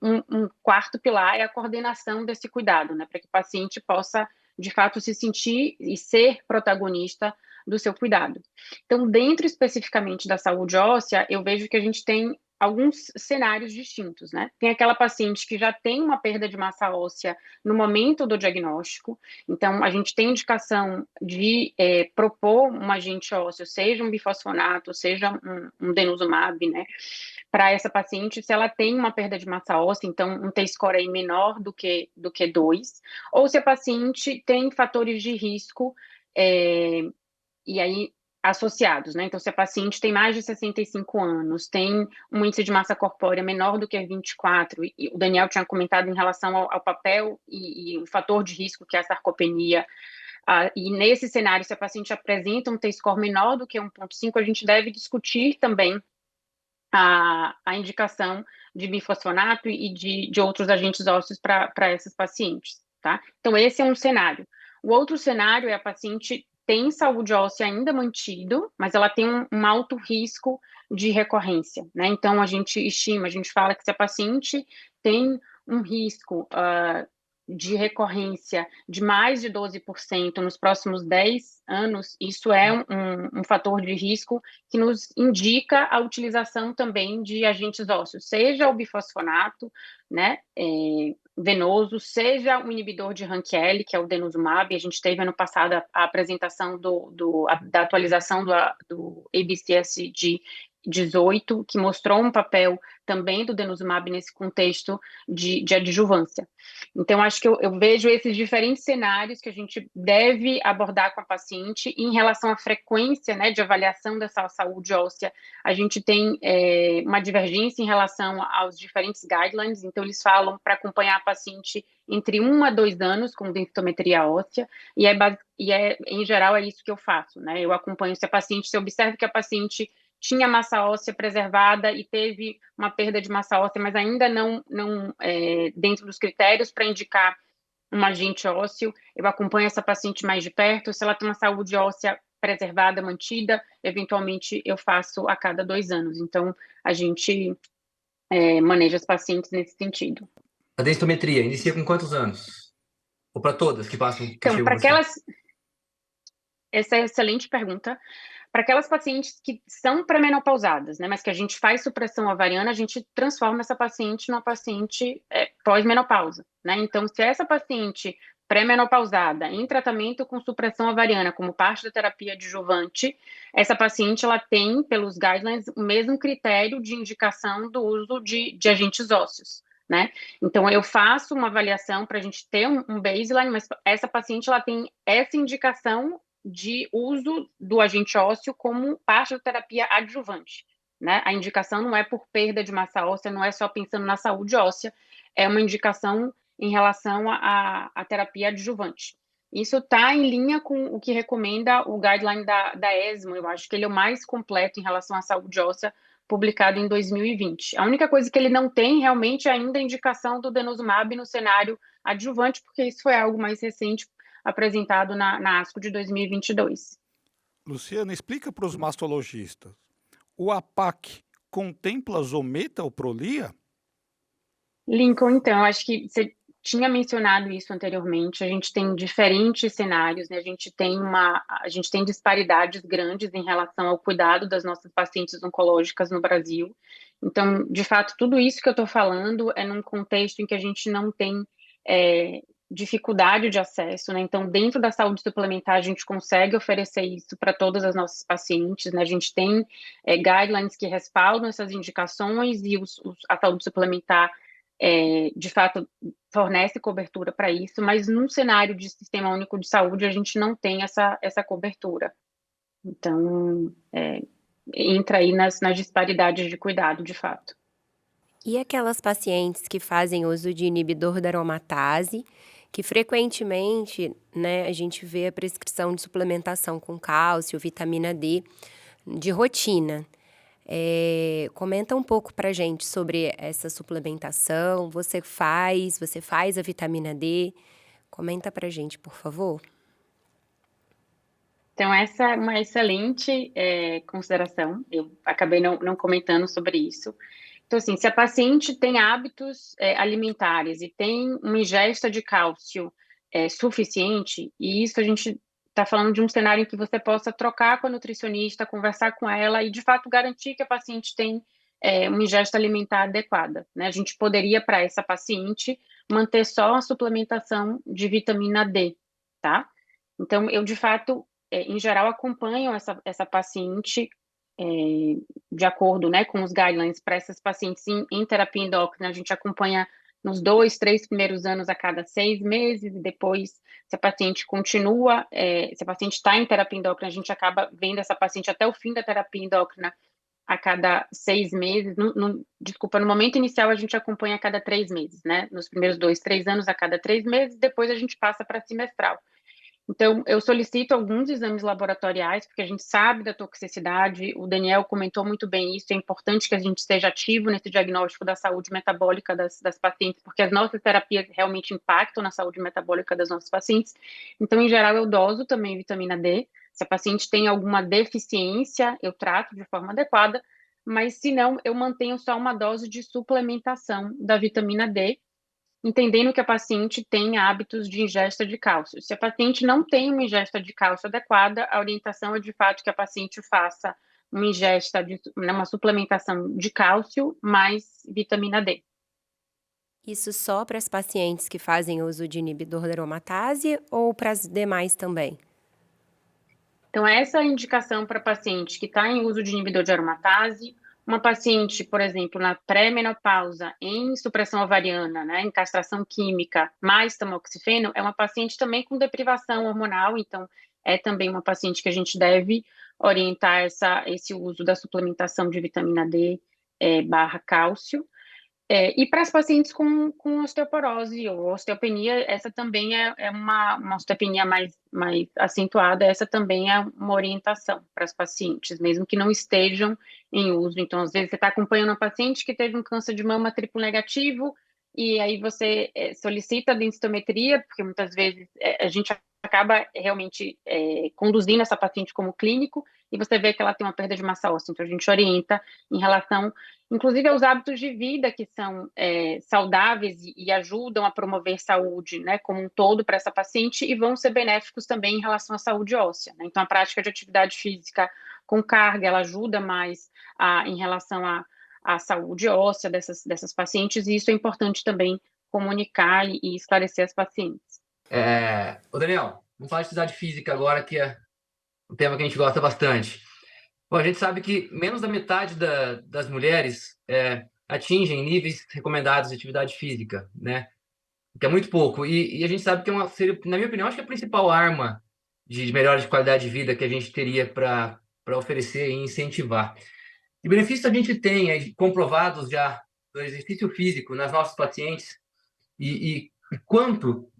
um quarto pilar é a coordenação desse cuidado, né, para que o paciente possa, de fato, se sentir e ser protagonista do seu cuidado. Então, dentro especificamente da saúde óssea, eu vejo que a gente tem alguns cenários distintos, né? Tem aquela paciente que já tem uma perda de massa óssea no momento do diagnóstico, então a gente tem indicação de propor um agente ósseo, seja um bifosfonato, seja um denosumab, né? Para essa paciente, se ela tem uma perda de massa óssea, então um T-score aí menor do que 2, ou se a paciente tem fatores de risco, e aí associados, né? Então, se a paciente tem mais de 65 anos, tem um índice de massa corpórea menor do que 24, e o Daniel tinha comentado em relação ao papel e o fator de risco que é a sarcopenia, e nesse cenário, se a paciente apresenta um T-score menor do que 1,5, a gente deve discutir também a indicação de bifosfonato e de outros agentes ósseos para essas pacientes, tá? Então, esse é um cenário. O outro cenário é a paciente tem saúde óssea ainda mantido, mas ela tem um alto risco de recorrência, né? Então, a gente fala que se a paciente tem um risco de recorrência de mais de 12% nos próximos 10 anos, isso é um fator de risco que nos indica a utilização também de agentes ósseos, seja o bifosfonato, né, venoso, seja o inibidor de RANKL, que é o denosumab. A gente teve ano passado a apresentação da atualização do ABCSG 18, que mostrou um papel também do denosumab nesse contexto de adjuvância. Então, acho que eu vejo esses diferentes cenários que a gente deve abordar com a paciente. E em relação à frequência, né, de avaliação dessa saúde óssea, a gente tem uma divergência em relação aos diferentes guidelines. Então, eles falam para acompanhar a paciente entre 1 a 2 anos com densitometria óssea, e em geral é isso que eu faço, né? Eu acompanho se eu observo que a paciente tinha massa óssea preservada e teve uma perda de massa óssea, mas ainda não dentro dos critérios para indicar um agente ósseo, eu acompanho essa paciente mais de perto. Se ela tem uma saúde óssea preservada, mantida, eventualmente eu faço a cada 2 anos. Então, a gente maneja as pacientes nesse sentido. A densitometria inicia com quantos anos? Ou para todas que passam? Então, para aquelas... Essa é uma excelente pergunta. Para aquelas pacientes que são pré-menopausadas, né, mas que a gente faz supressão ovariana, a gente transforma essa paciente numa paciente pós-menopausa, né? Então, se essa paciente pré-menopausada em tratamento com supressão ovariana como parte da terapia adjuvante, essa paciente ela tem, pelos guidelines, o mesmo critério de indicação do uso de agentes ósseos, né? Então, eu faço uma avaliação para a gente ter um baseline, mas essa paciente ela tem essa indicação de uso do agente ósseo como parte da terapia adjuvante, né? A indicação não é por perda de massa óssea, não é só pensando na saúde óssea, é uma indicação em relação à terapia adjuvante. Isso está em linha com o que recomenda o guideline da ESMO, eu acho que ele é o mais completo em relação à saúde óssea, publicado em 2020. A única coisa que ele não tem realmente é ainda a indicação do denosumab no cenário adjuvante, porque isso foi algo mais recente, apresentado na ASCO de 2022. Luciana, explica para os mastologistas. O APAC contempla zometa ou prolia? Lincoln, então, acho que você tinha mencionado isso anteriormente. A gente tem diferentes cenários, né? A gente tem disparidades grandes em relação ao cuidado das nossas pacientes oncológicas no Brasil. Então, de fato, tudo isso que eu estou falando é num contexto em que a gente não tem dificuldade de acesso, né? Então, dentro da saúde suplementar, a gente consegue oferecer isso para todas as nossas pacientes, né? A gente tem guidelines que respaldam essas indicações e a saúde suplementar, de fato, fornece cobertura para isso, mas num cenário de sistema único de saúde, a gente não tem essa cobertura. Então, entra aí nas disparidades de cuidado, de fato. E aquelas pacientes que fazem uso de inibidor da aromatase, que frequentemente, né, a gente vê a prescrição de suplementação com cálcio, vitamina D, de rotina. Comenta um pouco pra gente sobre essa suplementação. Você faz a vitamina D? Comenta pra gente, por favor. Então, essa é uma excelente consideração. Eu acabei não comentando sobre isso. Então, assim, se a paciente tem hábitos alimentares e tem uma ingesta de cálcio suficiente, e isso a gente está falando de um cenário em que você possa trocar com a nutricionista, conversar com ela e, de fato, garantir que a paciente tem uma ingesta alimentar adequada, né? A gente poderia, para essa paciente, manter só a suplementação de vitamina D, tá? Então, eu, de fato, em geral, acompanho essa paciente de acordo, né, com os guidelines para essas pacientes em terapia endócrina. A gente acompanha nos 2, 3 primeiros anos a cada 6 meses, e depois, se a paciente continua, se a paciente está em terapia endócrina, a gente acaba vendo essa paciente até o fim da terapia endócrina a cada 6 meses. Desculpa, no momento inicial a gente acompanha a cada 3 meses, né? Nos primeiros 2, 3 anos a cada 3 meses, depois a gente passa para semestral. Então, eu solicito alguns exames laboratoriais, porque a gente sabe da toxicidade, o Daniel comentou muito bem isso, é importante que a gente esteja ativo nesse diagnóstico da saúde metabólica das pacientes, porque as nossas terapias realmente impactam na saúde metabólica das nossas pacientes. Então, em geral, eu doso também vitamina D. Se a paciente tem alguma deficiência, eu trato de forma adequada, mas se não, eu mantenho só uma dose de suplementação da vitamina D, entendendo que a paciente tem hábitos de ingesta de cálcio. Se a paciente não tem uma ingesta de cálcio adequada, a orientação é de fato que a paciente faça uma ingesta, uma suplementação de cálcio mais vitamina D. Isso só para as pacientes que fazem uso de inibidor da aromatase ou para as demais também? Então, essa é a indicação para paciente que está em uso de inibidor de aromatase. Uma paciente, por exemplo, na pré-menopausa, em supressão ovariana, né, em castração química, mais tamoxifeno, é uma paciente também com deprivação hormonal, então é também uma paciente que a gente deve orientar esse uso da suplementação de vitamina D barra cálcio. E para as pacientes com osteoporose ou osteopenia, essa também é uma osteopenia mais acentuada, essa também é uma orientação para as pacientes, mesmo que não estejam em uso. Então, às vezes, você está acompanhando uma paciente que teve um câncer de mama triplo negativo, e aí você solicita a densitometria, porque muitas vezes a gente acaba realmente conduzindo essa paciente como clínico e você vê que ela tem uma perda de massa óssea. Então, a gente orienta em relação, inclusive, aos hábitos de vida que são saudáveis e ajudam a promover saúde, né, como um todo para essa paciente e vão ser benéficos também em relação à saúde óssea, né? Então, a prática de atividade física com carga, ela ajuda mais em relação à saúde óssea dessas pacientes, e isso é importante também comunicar e esclarecer as pacientes. Ô Daniel, vamos falar de atividade física agora, que é um tema que a gente gosta bastante. Bom, a gente sabe que menos da metade das mulheres atingem níveis recomendados de atividade física, né? Que é muito pouco. E a gente sabe que seria, na minha opinião, acho que é a principal arma de melhora de qualidade de vida que a gente teria para oferecer e incentivar. Que benefícios a gente tem aí, comprovados já do exercício físico nas nossas pacientes e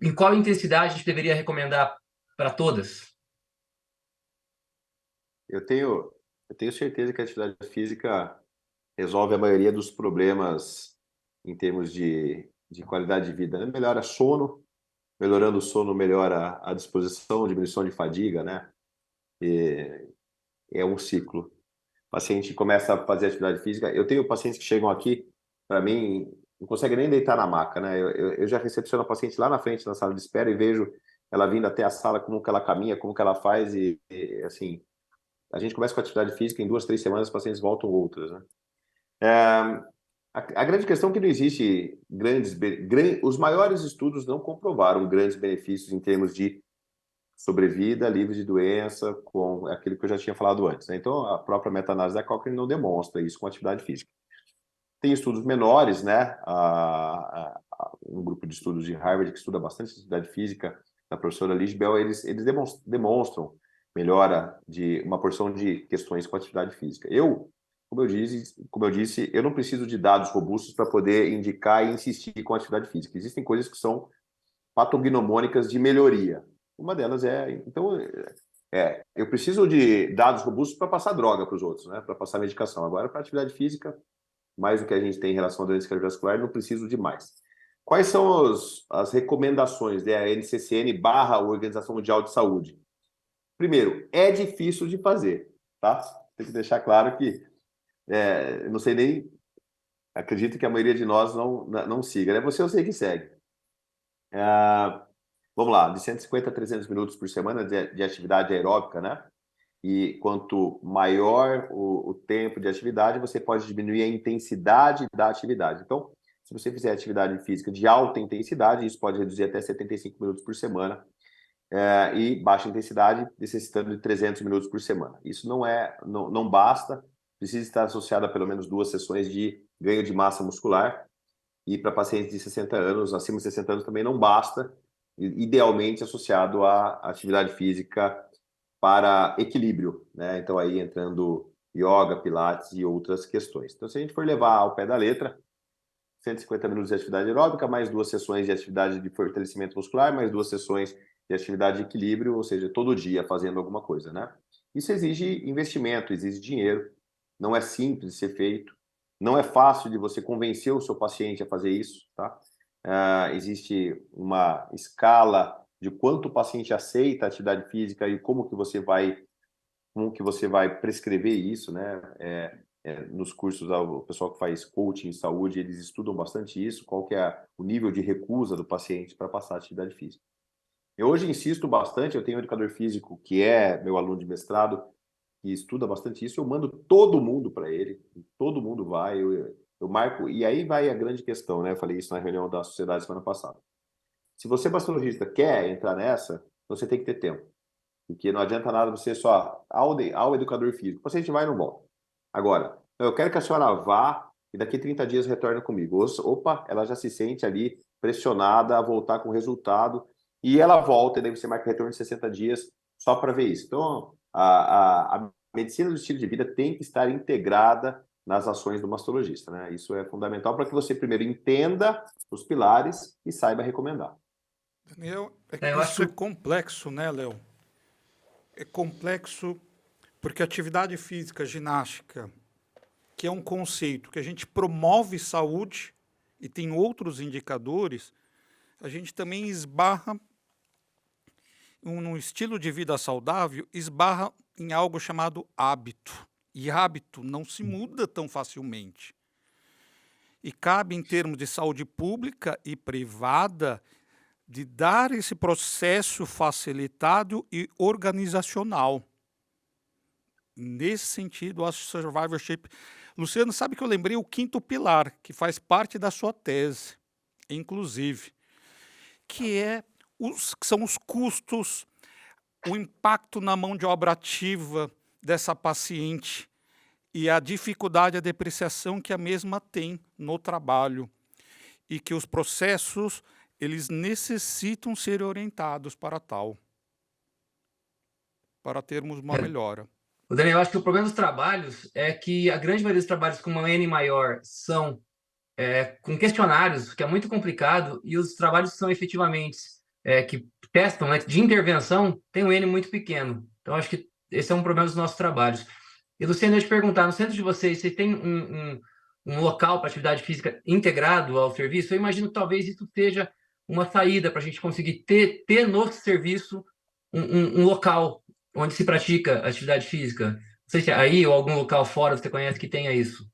em qual intensidade a gente deveria recomendar para todas? Eu tenho certeza que a atividade física resolve a maioria dos problemas em termos de qualidade de vida, né? Melhora sono, melhorando o sono, melhora a disposição, diminuição de fadiga, né? E é um ciclo. O paciente começa a fazer atividade física. Eu tenho pacientes que chegam aqui, para mim, não conseguem nem deitar na maca, né? Eu já recepciono a paciente lá na frente, na sala de espera, e vejo ela vindo até a sala, como que ela caminha, como que ela faz, assim, a gente começa com atividade física, em 2, 3 semanas os pacientes voltam outras, né? A grande questão é que não existe os maiores estudos não comprovaram grandes benefícios em termos de sobrevida, livre de doença, com aquilo que eu já tinha falado antes, né? Então, a própria meta-análise da Cochrane não demonstra isso com atividade física. Tem estudos menores, né? Um grupo de estudos de Harvard que estuda bastante atividade física, da professora Liz Bell, eles demonstram melhora de uma porção de questões com atividade física. Como eu disse, eu não preciso de dados robustos para poder indicar e insistir com a atividade física. Existem coisas que são patognomônicas de melhoria. Uma delas eu preciso de dados robustos para passar droga para os outros, né? Para passar medicação. Agora, para atividade física, mais do que a gente tem em relação à doença cardiovascular, não preciso de mais. Quais são as recomendações da NCCN / Organização Mundial de Saúde? Primeiro, é difícil de fazer, tá? Tem que deixar claro que não sei nem, acredito que a maioria de nós não siga, né? Você eu sei que segue. Vamos lá, de 150 a 300 minutos por semana de atividade aeróbica, né? E quanto maior o tempo de atividade, você pode diminuir a intensidade da atividade. Então, se você fizer atividade física de alta intensidade, isso pode reduzir até 75 minutos por semana, e baixa intensidade, necessitando de 300 minutos por semana. Isso não basta, precisa estar associado a pelo menos 2 sessões de ganho de massa muscular, e para pacientes de 60 anos, acima de 60 anos também não basta, idealmente associado à atividade física para equilíbrio, né? Então aí entrando yoga, pilates e outras questões. Então se a gente for levar ao pé da letra, 150 minutos de atividade aeróbica, mais 2 sessões de atividade de fortalecimento muscular, mais 2 sessões de atividade de equilíbrio, ou seja, todo dia fazendo alguma coisa, né? Isso exige investimento, exige dinheiro, não é simples de ser feito, não é fácil de você convencer o seu paciente a fazer isso, tá? Existe uma escala de quanto o paciente aceita a atividade física e como que você vai prescrever isso, né? Nos cursos, o pessoal que faz coaching em saúde, eles estudam bastante isso, qual que é o nível de recusa do paciente para passar a atividade física. Eu hoje insisto bastante, eu tenho um educador físico que é meu aluno de mestrado, que estuda bastante isso, eu mando todo mundo para ele, todo mundo vai, eu marco, e aí vai a grande questão, né? Eu falei isso na reunião da sociedade semana passada. Se você, mastologista, quer entrar nessa, você tem que ter tempo. Porque não adianta nada você só ao educador físico. O paciente vai e não volta. Agora, eu quero que a senhora vá e daqui 30 dias retorne comigo. Opa, ela já se sente ali pressionada a voltar com o resultado e ela volta, e daí você marca o retorno de 60 dias só para ver isso. Então, a medicina do estilo de vida tem que estar integrada nas ações do mastologista, né? Isso é fundamental para que você primeiro entenda os pilares e saiba recomendar. Daniel, Eu isso acho é que complexo, né, Léo? É complexo porque atividade física, ginástica, que é um conceito que a gente promove saúde e tem outros indicadores, a gente também esbarra num estilo de vida saudável, esbarra em algo chamado hábito. E hábito não se muda tão facilmente. E cabe, em termos de saúde pública e privada, de dar esse processo facilitado e organizacional. Nesse sentido, a survivorship... Luciano, sabe que eu lembrei o 5º pilar, que faz parte da sua tese, inclusive, que são os custos, o impacto na mão de obra ativa dessa paciente e a dificuldade, a depreciação que a mesma tem no trabalho, e que os processos eles necessitam ser orientados para tal, para termos uma melhora. O Daniel, acho que o problema dos trabalhos é que a grande maioria dos trabalhos com uma N maior são com questionários, que é muito complicado, e os trabalhos que são efetivamente que testam, né, de intervenção, tem um N muito pequeno. Então, acho que esse é um problema dos nossos trabalhos. E, Luciano, eu ia te perguntar, no centro de vocês tem um local para atividade física integrado ao serviço? Eu imagino que talvez isso seja uma saída para a gente conseguir ter no serviço um local onde se pratica atividade física. Não sei se é aí ou algum local fora você conhece que tenha isso.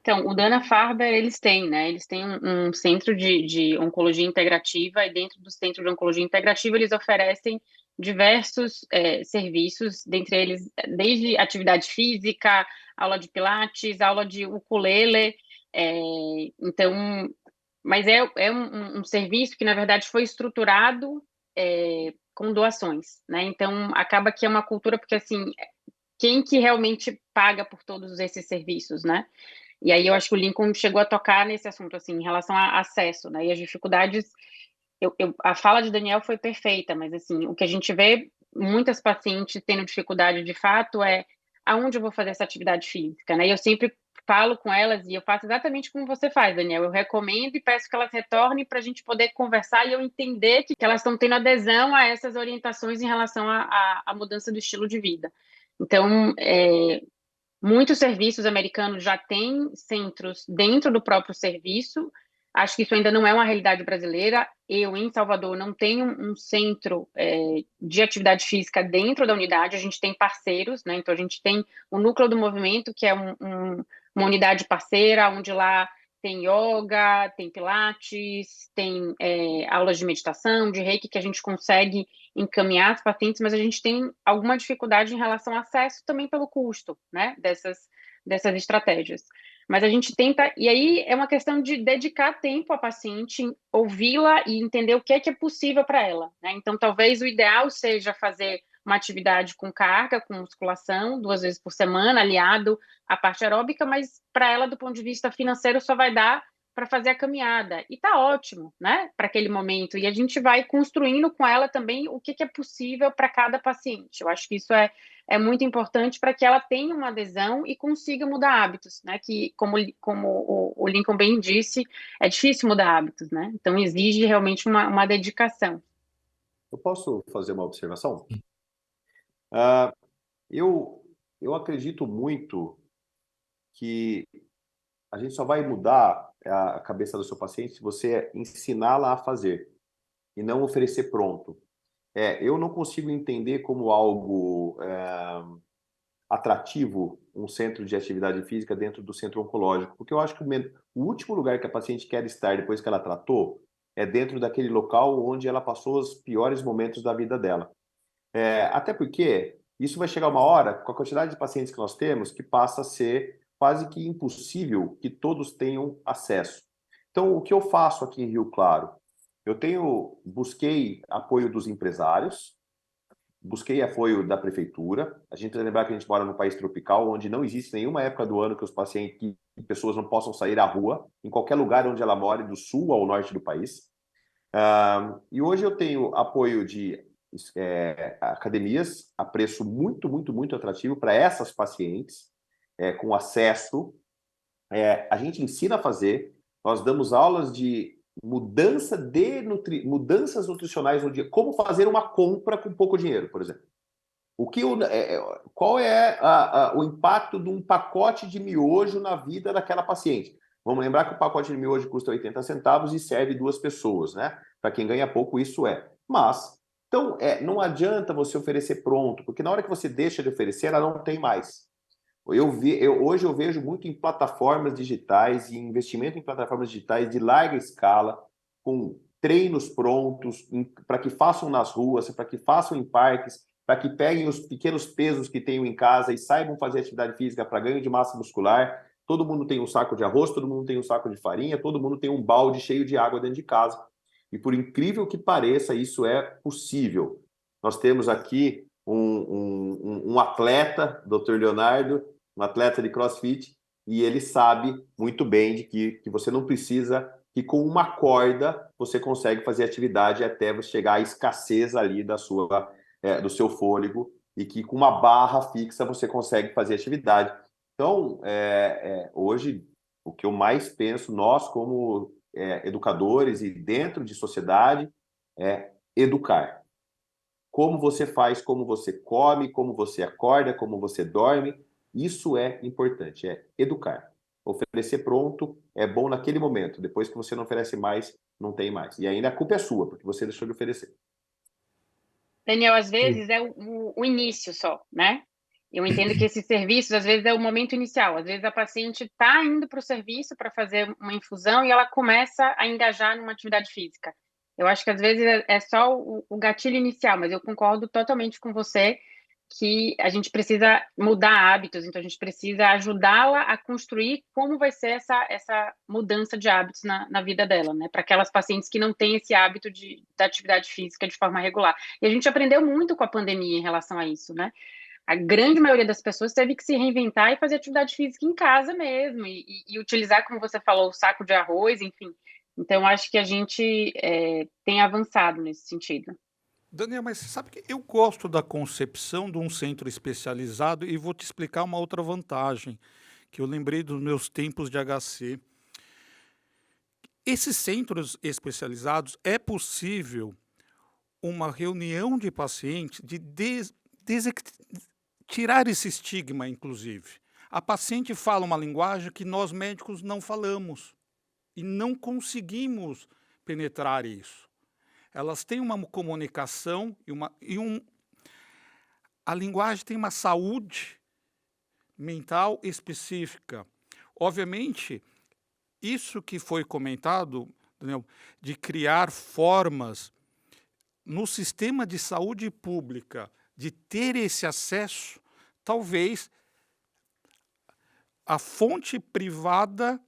Então, o Dana-Farber, eles têm, né? Eles têm um centro de oncologia integrativa, e dentro do centro de oncologia integrativa eles oferecem diversos serviços, dentre eles desde atividade física, aula de pilates, aula de ukulele, então, mas é um serviço que, na verdade, foi estruturado com doações, né? Então, acaba que é uma cultura, porque, assim, quem que realmente paga por todos esses serviços, né? E aí eu acho que o Lincoln chegou a tocar nesse assunto, assim, em relação a acesso, né? E as dificuldades... a fala de Daniel foi perfeita, mas, assim, o que a gente vê muitas pacientes tendo dificuldade, de fato, é aonde eu vou fazer essa atividade física, né? E eu sempre falo com elas, e eu faço exatamente como você faz, Daniel. Eu recomendo e peço que elas retornem para a gente poder conversar e eu entender que elas estão tendo adesão a essas orientações em relação à mudança do estilo de vida. Então, muitos serviços americanos já têm centros dentro do próprio serviço. Acho que isso ainda não é uma realidade brasileira. Eu, em Salvador, não tenho um centro de atividade física dentro da unidade. A gente tem parceiros, né? Então, a gente tem o Núcleo do Movimento, que é uma unidade parceira, onde lá tem yoga, tem pilates, tem aulas de meditação, de reiki, que a gente consegue encaminhar os pacientes, mas a gente tem alguma dificuldade em relação ao acesso também pelo custo, né, dessas estratégias. Mas a gente tenta, e aí é uma questão de dedicar tempo à paciente, ouvi-la e entender o que é possível para ela, né? Então, talvez o ideal seja fazer uma atividade com carga, com musculação, 2 vezes por semana, aliado à parte aeróbica, mas para ela, do ponto de vista financeiro, só vai dar para fazer a caminhada. E tá ótimo, né, para aquele momento. E a gente vai construindo com ela também o que é possível para cada paciente. Eu acho que isso é muito importante para que ela tenha uma adesão e consiga mudar hábitos, né? Que, como o Lincoln bem disse, é difícil mudar hábitos, né? Então, exige realmente uma dedicação. Eu posso fazer uma observação? Eu acredito muito que a gente só vai mudar a cabeça do seu paciente se você ensiná-la a fazer e não oferecer pronto. Eu não consigo entender como algo atrativo um centro de atividade física dentro do centro oncológico, porque eu acho que o último lugar que a paciente quer estar depois que ela tratou é dentro daquele local onde ela passou os piores momentos da vida dela. Até porque isso vai chegar uma hora, com a quantidade de pacientes que nós temos, que passa a ser quase que impossível que todos tenham acesso. Então, o que eu faço aqui em Rio Claro? Busquei apoio dos empresários, busquei apoio da prefeitura. A gente tem que lembrar que a gente mora num país tropical, onde não existe nenhuma época do ano que os pacientes, que pessoas não possam sair à rua, em qualquer lugar onde ela mora, do sul ao norte do país. E hoje eu tenho apoio de academias a preço muito, muito, muito atrativo para essas pacientes, com acesso. A gente ensina a fazer, nós damos aulas de mudanças nutricionais no dia, como fazer uma compra com pouco dinheiro, por exemplo. Qual é o impacto de um pacote de miojo na vida daquela paciente? Vamos lembrar que o pacote de miojo custa 80 centavos e serve 2 pessoas, né? Para quem ganha pouco, isso é. Mas, então, não adianta você oferecer pronto, porque na hora que você deixa de oferecer, ela não tem mais. Hoje eu vejo muito em plataformas digitais e investimento em plataformas digitais de larga escala, com treinos prontos, para que façam nas ruas, para que façam em parques, para que peguem os pequenos pesos que tenham em casa e saibam fazer atividade física para ganho de massa muscular. Todo mundo tem um saco de arroz, todo mundo tem um saco de farinha, todo mundo tem um balde cheio de água dentro de casa. E por incrível que pareça, isso é possível. Nós temos aqui um atleta, Dr. Leonardo, um atleta de CrossFit, e ele sabe muito bem de que você não precisa, que com uma corda você consegue fazer atividade até você chegar à escassez ali do seu fôlego, e que com uma barra fixa você consegue fazer atividade. Então, hoje, o que eu mais penso, nós como educadores e dentro de sociedade, é educar. Como você faz, como você come, como você acorda, como você dorme, isso é importante, é educar. Oferecer pronto é bom naquele momento, depois que você não oferece mais, não tem mais. E ainda a culpa é sua, porque você deixou de oferecer. Daniel, às vezes é o início só, né? Eu entendo que esses serviços, às vezes, é o momento inicial. Às vezes, a paciente está indo para o serviço para fazer uma infusão e ela começa a engajar numa atividade física. Eu acho que, às vezes, é só o gatilho inicial, mas eu concordo totalmente com você que a gente precisa mudar hábitos, então a gente precisa ajudá-la a construir como vai ser essa mudança de hábitos na vida dela, né? Para aquelas pacientes que não têm esse hábito da atividade física de forma regular. E a gente aprendeu muito com a pandemia em relação a isso, né? A grande maioria das pessoas teve que se reinventar e fazer atividade física em casa mesmo, e utilizar, como você falou, o saco de arroz, enfim. Então, acho que a gente tem avançado nesse sentido. Daniel, mas você sabe que eu gosto da concepção de um centro especializado e vou te explicar uma outra vantagem, que eu lembrei dos meus tempos de HC. Esses centros especializados, é possível uma reunião de pacientes de tirar esse estigma, inclusive. A paciente fala uma linguagem que nós médicos não falamos e não conseguimos penetrar isso. Elas têm uma comunicação a linguagem tem uma saúde mental específica. Obviamente, isso que foi comentado, Daniel, de criar formas no sistema de saúde pública, de ter esse acesso, talvez a fonte privada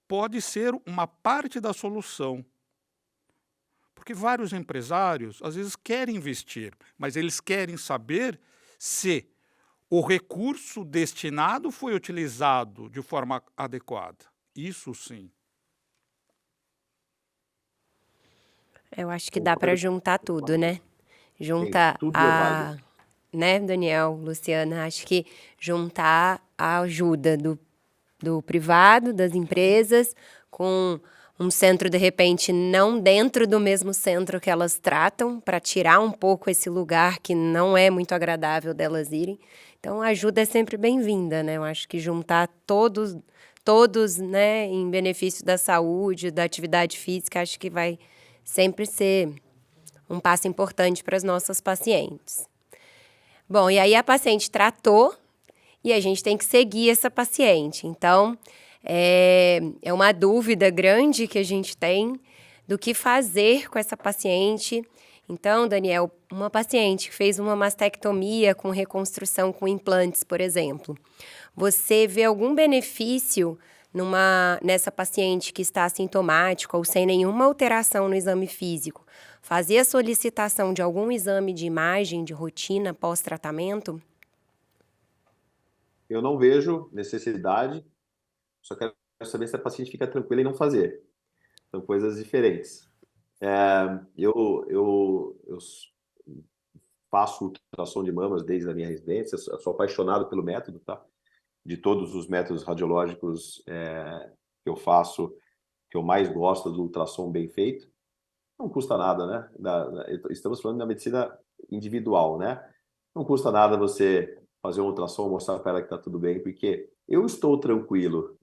pode ser uma parte da solução. Porque vários empresários, às vezes, querem investir, mas eles querem saber se o recurso destinado foi utilizado de forma adequada. Isso sim. Eu acho que dá para juntar tudo, né? Juntar tudo é válido. né, Daniel, Luciana? Acho que juntar a ajuda do privado, das empresas, com um centro, de repente, não dentro do mesmo centro que elas tratam, para tirar um pouco esse lugar que não é muito agradável delas irem. Então, a ajuda é sempre bem-vinda, né? Eu acho que juntar todos, né, em benefício da saúde, da atividade física, acho que vai sempre ser um passo importante para as nossas pacientes. Bom, e aí a paciente tratou e a gente tem que seguir essa paciente. Então, é uma dúvida grande que a gente tem do que fazer com essa paciente. Então, Daniel, uma paciente que fez uma mastectomia com reconstrução com implantes, por exemplo, você vê algum benefício nessa paciente que está assintomática ou sem nenhuma alteração no exame físico, fazer a solicitação de algum exame de imagem de rotina pós-tratamento? Eu não vejo necessidade, só quero saber se a paciente fica tranquila em não fazer. São coisas diferentes. Eu faço ultrassom de mamas desde a minha residência, eu sou apaixonado pelo método, tá? De todos os métodos radiológicos que eu faço, que eu mais gosto do ultrassom bem feito. Não custa nada, né? Estamos falando da medicina individual, né? Não custa nada você fazer um ultrassom, mostrar para ela que está tudo bem, porque eu estou tranquilo.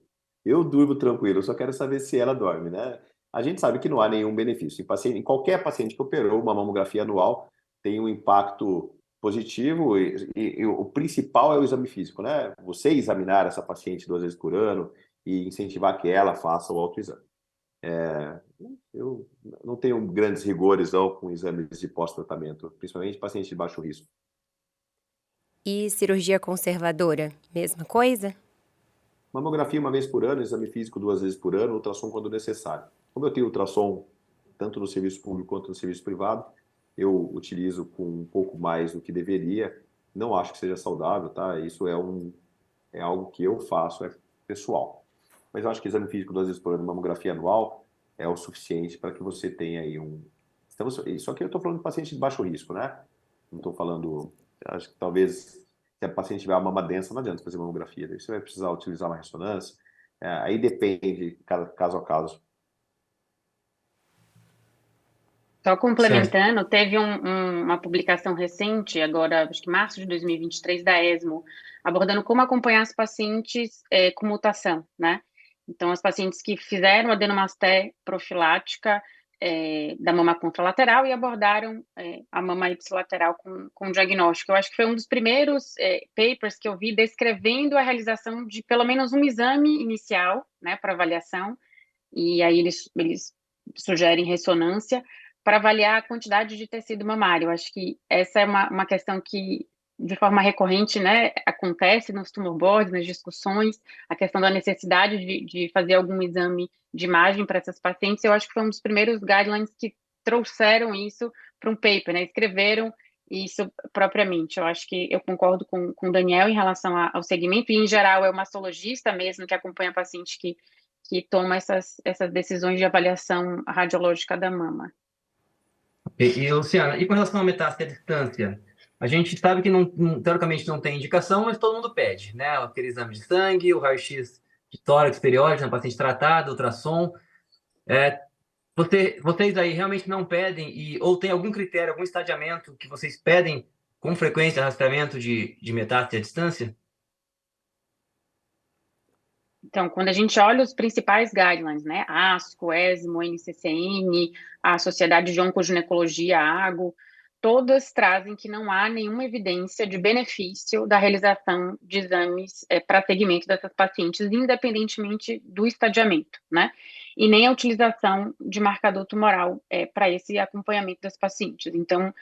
Eu durmo tranquilo, eu só quero saber se ela dorme, né? A gente sabe que não há nenhum benefício. Em qualquer paciente que operou, uma mamografia anual tem um impacto positivo e o principal é o exame físico, né? Você examinar essa paciente 2 vezes por ano e incentivar que ela faça o autoexame. Eu não tenho grandes rigores não, com exames de pós-tratamento, principalmente pacientes de baixo risco. E cirurgia conservadora, mesma coisa? Mamografia 1 vez por ano, exame físico 2 vezes por ano, ultrassom quando necessário. Como eu tenho ultrassom tanto no serviço público quanto no serviço privado, eu utilizo com um pouco mais do que deveria. Não acho que seja saudável, tá? Isso é algo que eu faço, é pessoal. Mas eu acho que exame físico 2 vezes por ano, mamografia anual, é o suficiente para que você tenha aí Só que eu estou falando de paciente de baixo risco, né? Não estou falando... Acho que talvez, se a paciente tiver uma mama densa, não adianta fazer mamografia. Daí você vai precisar utilizar uma ressonância. Aí depende, caso a caso. Só Certo. complementando, teve uma publicação recente, agora, acho que março de 2023, da ESMO, abordando como acompanhar as pacientes com mutação, né? Então, as pacientes que fizeram adenomasté profilática da mama contralateral e abordaram a mama ipsilateral com diagnóstico. Eu acho que foi um dos primeiros papers que eu vi descrevendo a realização de pelo menos um exame inicial, né, para avaliação, e aí eles sugerem ressonância, para avaliar a quantidade de tecido mamário. Eu acho que essa é uma questão que, de forma recorrente, né, acontece nos tumor boards, nas discussões, a questão da necessidade de fazer algum exame de imagem para essas pacientes. Eu acho que foi um dos primeiros guidelines que trouxeram isso para um paper, né, escreveram isso propriamente. Eu acho que eu concordo com o Daniel em relação ao segmento, e, em geral, é o mastologista mesmo que acompanha a paciente que toma essas decisões de avaliação radiológica da mama. Luciana, e com relação à metástase à distância? A gente sabe que teoricamente não tem indicação, mas todo mundo pede, né? Aquele exame de sangue, o raio-x de tórax periódico na paciente tratada, ultrassom. Vocês aí realmente não pedem, ou tem algum critério, algum estadiamento que vocês pedem com frequência rastreamento de metástase à distância? Então, quando a gente olha os principais guidelines, né, ASCO, ESMO, NCCN, a Sociedade de Oncoginecologia, a AGO, todas trazem que não há nenhuma evidência de benefício da realização de exames para segmento dessas pacientes, independentemente do estadiamento, né, e nem a utilização de marcador tumoral para esse acompanhamento das pacientes. Então,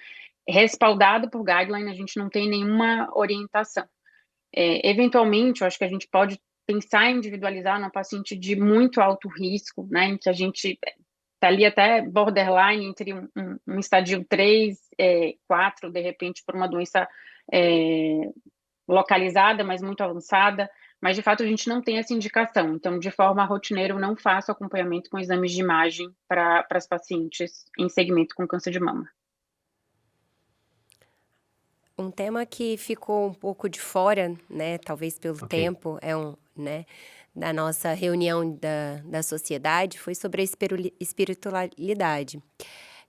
respaldado por guideline, a gente não tem nenhuma orientação. Eventualmente, eu acho que a gente pode pensar em individualizar num paciente de muito alto risco, né, em que a gente está ali até borderline entre um estadio 3, 4, de repente, por uma doença localizada, mas muito avançada, mas, de fato, a gente não tem essa indicação. Então, de forma rotineira, eu não faço acompanhamento com exames de imagem para as pacientes em segmento com câncer de mama. Um tema que ficou um pouco de fora, né, talvez pelo tempo, né, da nossa reunião da sociedade, foi sobre a espiritualidade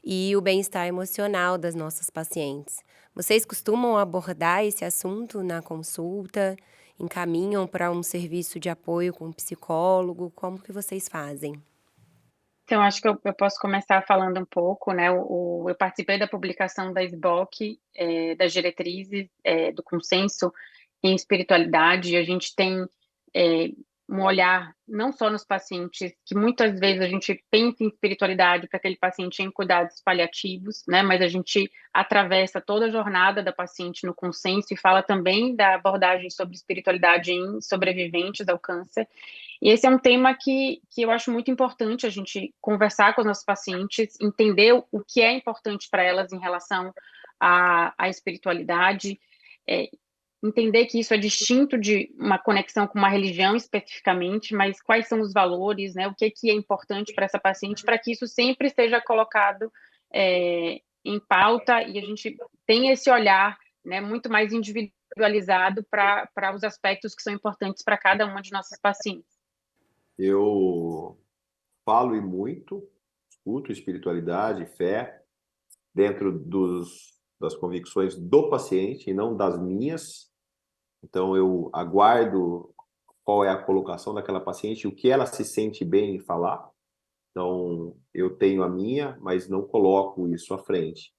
e o bem-estar emocional das nossas pacientes. Vocês costumam abordar esse assunto na consulta? Encaminham para um serviço de apoio com um psicólogo? Como que vocês fazem? Então, acho que eu posso começar falando um pouco, né? Eu participei da publicação da SBOC, das diretrizes do consenso em espiritualidade, e a gente tem um olhar não só nos pacientes, que muitas vezes a gente pensa em espiritualidade para aquele paciente em cuidados paliativos, né? Mas a gente atravessa toda a jornada da paciente no consenso e fala também da abordagem sobre espiritualidade em sobreviventes ao câncer. E esse é um tema que eu acho muito importante a gente conversar com os nossos pacientes, entender o que é importante para elas em relação à espiritualidade, entender que isso é distinto de uma conexão com uma religião especificamente, mas quais são os valores, né? O que é importante para essa paciente, para que isso sempre esteja colocado em pauta e a gente tenha esse olhar, né, muito mais individualizado para os aspectos que são importantes para cada uma de nossas pacientes. Eu falo e muito, escuto espiritualidade, fé, dentro das convicções do paciente e não das minhas. Então, eu aguardo qual é a colocação daquela paciente, o que ela se sente bem em falar. Então, eu tenho a minha, mas não coloco isso à frente.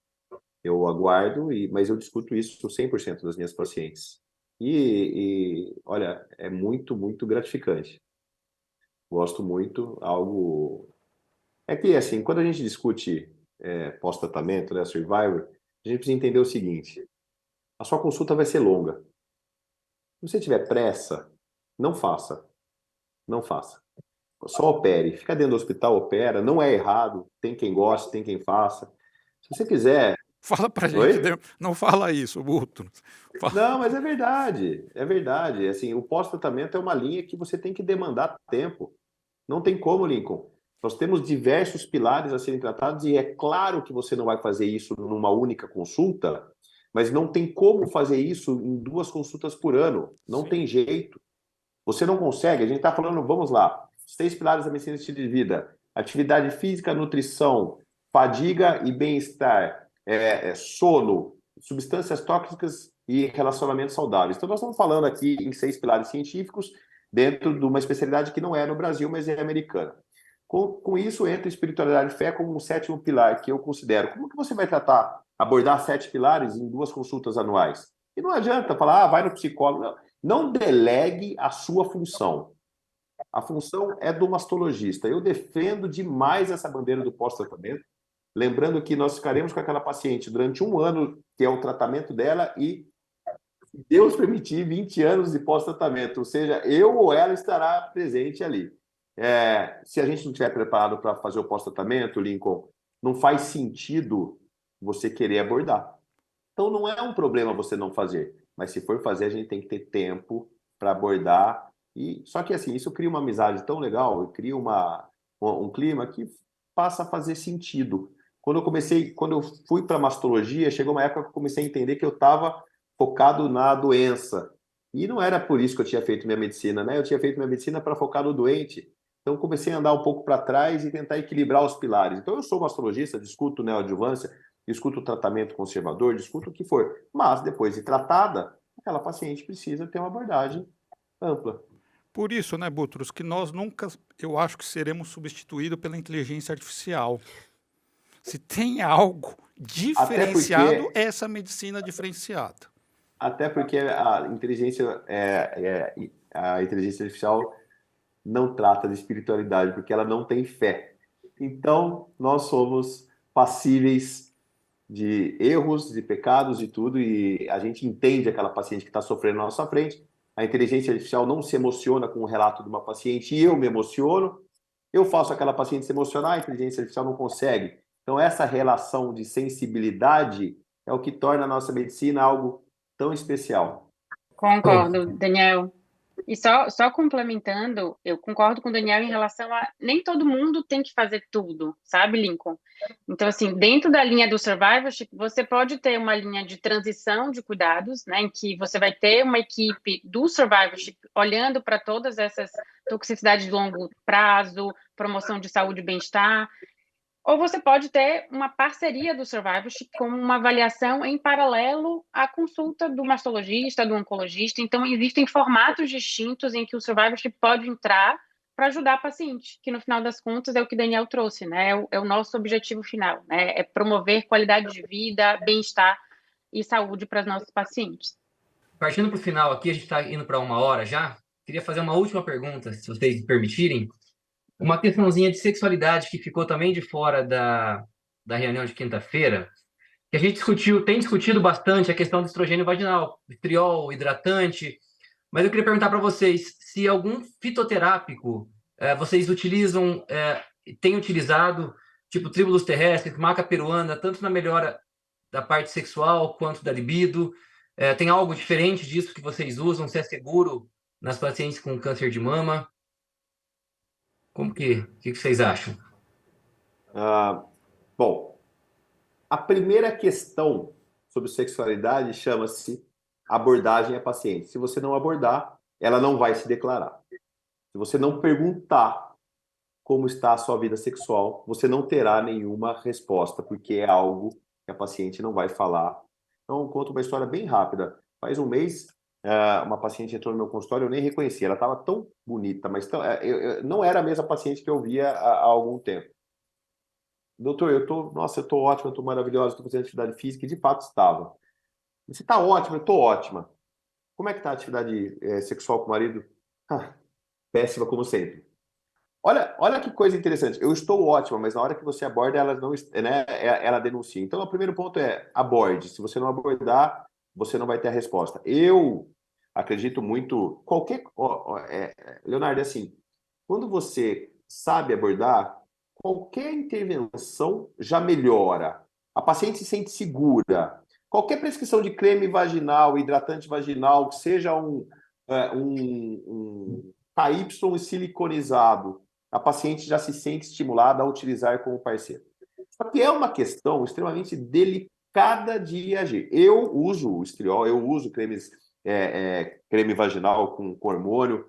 Eu aguardo, mas eu discuto isso com 100% das minhas pacientes. Olha, é muito, muito gratificante. Gosto muito, algo... É que, assim, quando a gente discute pós-tratamento, né, Survivor, a gente precisa entender o seguinte: a sua consulta vai ser longa. Se você tiver pressa, não faça. Não faça. Só opere. Fica dentro do hospital, opera. Não é errado. Tem quem goste, tem quem faça. Se você quiser... Fala pra gente, Oi? não fala isso, Butros. Não, mas é verdade. É verdade. Assim, o pós-tratamento é uma linha que você tem que demandar tempo. Não tem como, Lincoln. Nós temos diversos pilares a serem tratados e é claro que você não vai fazer isso numa única consulta, mas não tem como fazer isso em 2 consultas por ano. Não tem jeito. Você não consegue. A gente está falando, vamos lá, os 3 pilares da medicina do estilo de vida: atividade física, nutrição, fadiga e bem-estar, sono, substâncias tóxicas e relacionamentos saudáveis. Então, nós estamos falando aqui em 6 pilares científicos dentro de uma especialidade que não é no Brasil, mas é americana. Com isso, entra espiritualidade e fé como um 7º pilar, que eu considero. Como que você vai abordar 7 pilares em 2 consultas anuais? E não adianta falar, vai no psicólogo. Não delegue a sua função. A função é do mastologista. Eu defendo demais essa bandeira do pós-tratamento, lembrando que nós ficaremos com aquela paciente durante 1 ano, que é o tratamento dela, e, se Deus permitir, 20 anos de pós-tratamento. Ou seja, eu ou ela estará presente ali. Se a gente não estiver preparado para fazer o pós-tratamento, Lincoln, não faz sentido você querer abordar. Então, não é um problema você não fazer, mas se for fazer, a gente tem que ter tempo para abordar. Só que, assim, isso cria uma amizade tão legal, cria um clima que passa a fazer sentido. Quando eu fui para mastologia, chegou uma época que eu comecei a entender que eu estava focado na doença. E não era por isso que eu tinha feito minha medicina, né? Eu tinha feito minha medicina para focar no doente. Então, comecei a andar um pouco para trás e tentar equilibrar os pilares. Então, eu sou mastologista, discuto neoadjuvância, discuto o tratamento conservador, discuto o que for. Mas, depois de tratada, aquela paciente precisa ter uma abordagem ampla. Por isso, né, Butros, que nós nunca, eu acho que seremos substituídos pela inteligência artificial. Se tem algo diferenciado, é essa medicina diferenciada. Até porque a inteligência artificial não trata de espiritualidade, porque ela não tem fé. Então, nós somos passíveis de erros, de pecados, de tudo, e a gente entende aquela paciente que está sofrendo na nossa frente. A inteligência artificial não se emociona com o relato de uma paciente e eu me emociono. Eu faço aquela paciente se emocionar, a inteligência artificial não consegue. Então, essa relação de sensibilidade é o que torna a nossa medicina algo tão especial. Concordo, Daniel. E só complementando, eu concordo com o Daniel em relação a nem todo mundo tem que fazer tudo, sabe, Lincoln? Então, assim, dentro da linha do survivorship, você pode ter uma linha de transição de cuidados, né, em que você vai ter uma equipe do survivorship olhando para todas essas toxicidades de longo prazo, promoção de saúde e bem-estar. Ou você pode ter uma parceria do survivorship com uma avaliação em paralelo à consulta do mastologista, do oncologista. Então, existem formatos distintos em que o survivorship pode entrar para ajudar a paciente, que no final das contas é o que o Daniel trouxe, né? É o nosso objetivo final, né? É promover qualidade de vida, bem-estar e saúde para os nossos pacientes. Partindo para o final aqui, a gente está indo para 1 hora já. Queria fazer uma última pergunta, se vocês me permitirem. Uma questãozinha de sexualidade que ficou também de fora da reunião de quinta-feira, que a gente tem discutido bastante a questão do estrogênio vaginal, estriol, hidratante, mas eu queria perguntar para vocês se algum fitoterápico vocês utilizam, têm utilizado, tipo tribulus terrestres, maca peruana, tanto na melhora da parte sexual quanto da libido. Tem algo diferente disso que vocês usam? Se é seguro nas pacientes com câncer de mama? Como que vocês acham? Bom, a primeira questão sobre sexualidade chama-se abordagem à paciente. Se você não abordar, ela não vai se declarar. Se você não perguntar como está a sua vida sexual, você não terá nenhuma resposta, porque é algo que a paciente não vai falar. Então, eu conto uma história bem rápida. Faz um mês, uma paciente entrou no meu consultório, eu nem reconheci, ela estava tão bonita, mas não era a mesma paciente que eu via há algum tempo. Doutor, nossa, eu tô ótima, eu tô maravilhosa, estou fazendo atividade física, e de fato estava. Você está ótima, eu tô ótima. Como é que tá a atividade sexual com o marido? Ah, péssima como sempre. Olha que coisa interessante. Eu estou ótima, mas na hora que você aborda, ela não, né, ela denuncia. Então, o primeiro ponto é aborde. Se você não abordar, você não vai ter a resposta. Eu acredito muito. Leonardo, é assim, quando você sabe abordar, qualquer intervenção já melhora. A paciente se sente segura. Qualquer prescrição de creme vaginal, hidratante vaginal, que seja um KY siliconizado, a paciente já se sente estimulada a utilizar como parceiro. Só que é uma questão extremamente delicada de agir. Eu uso o estriol, eu uso creme vaginal com hormônio,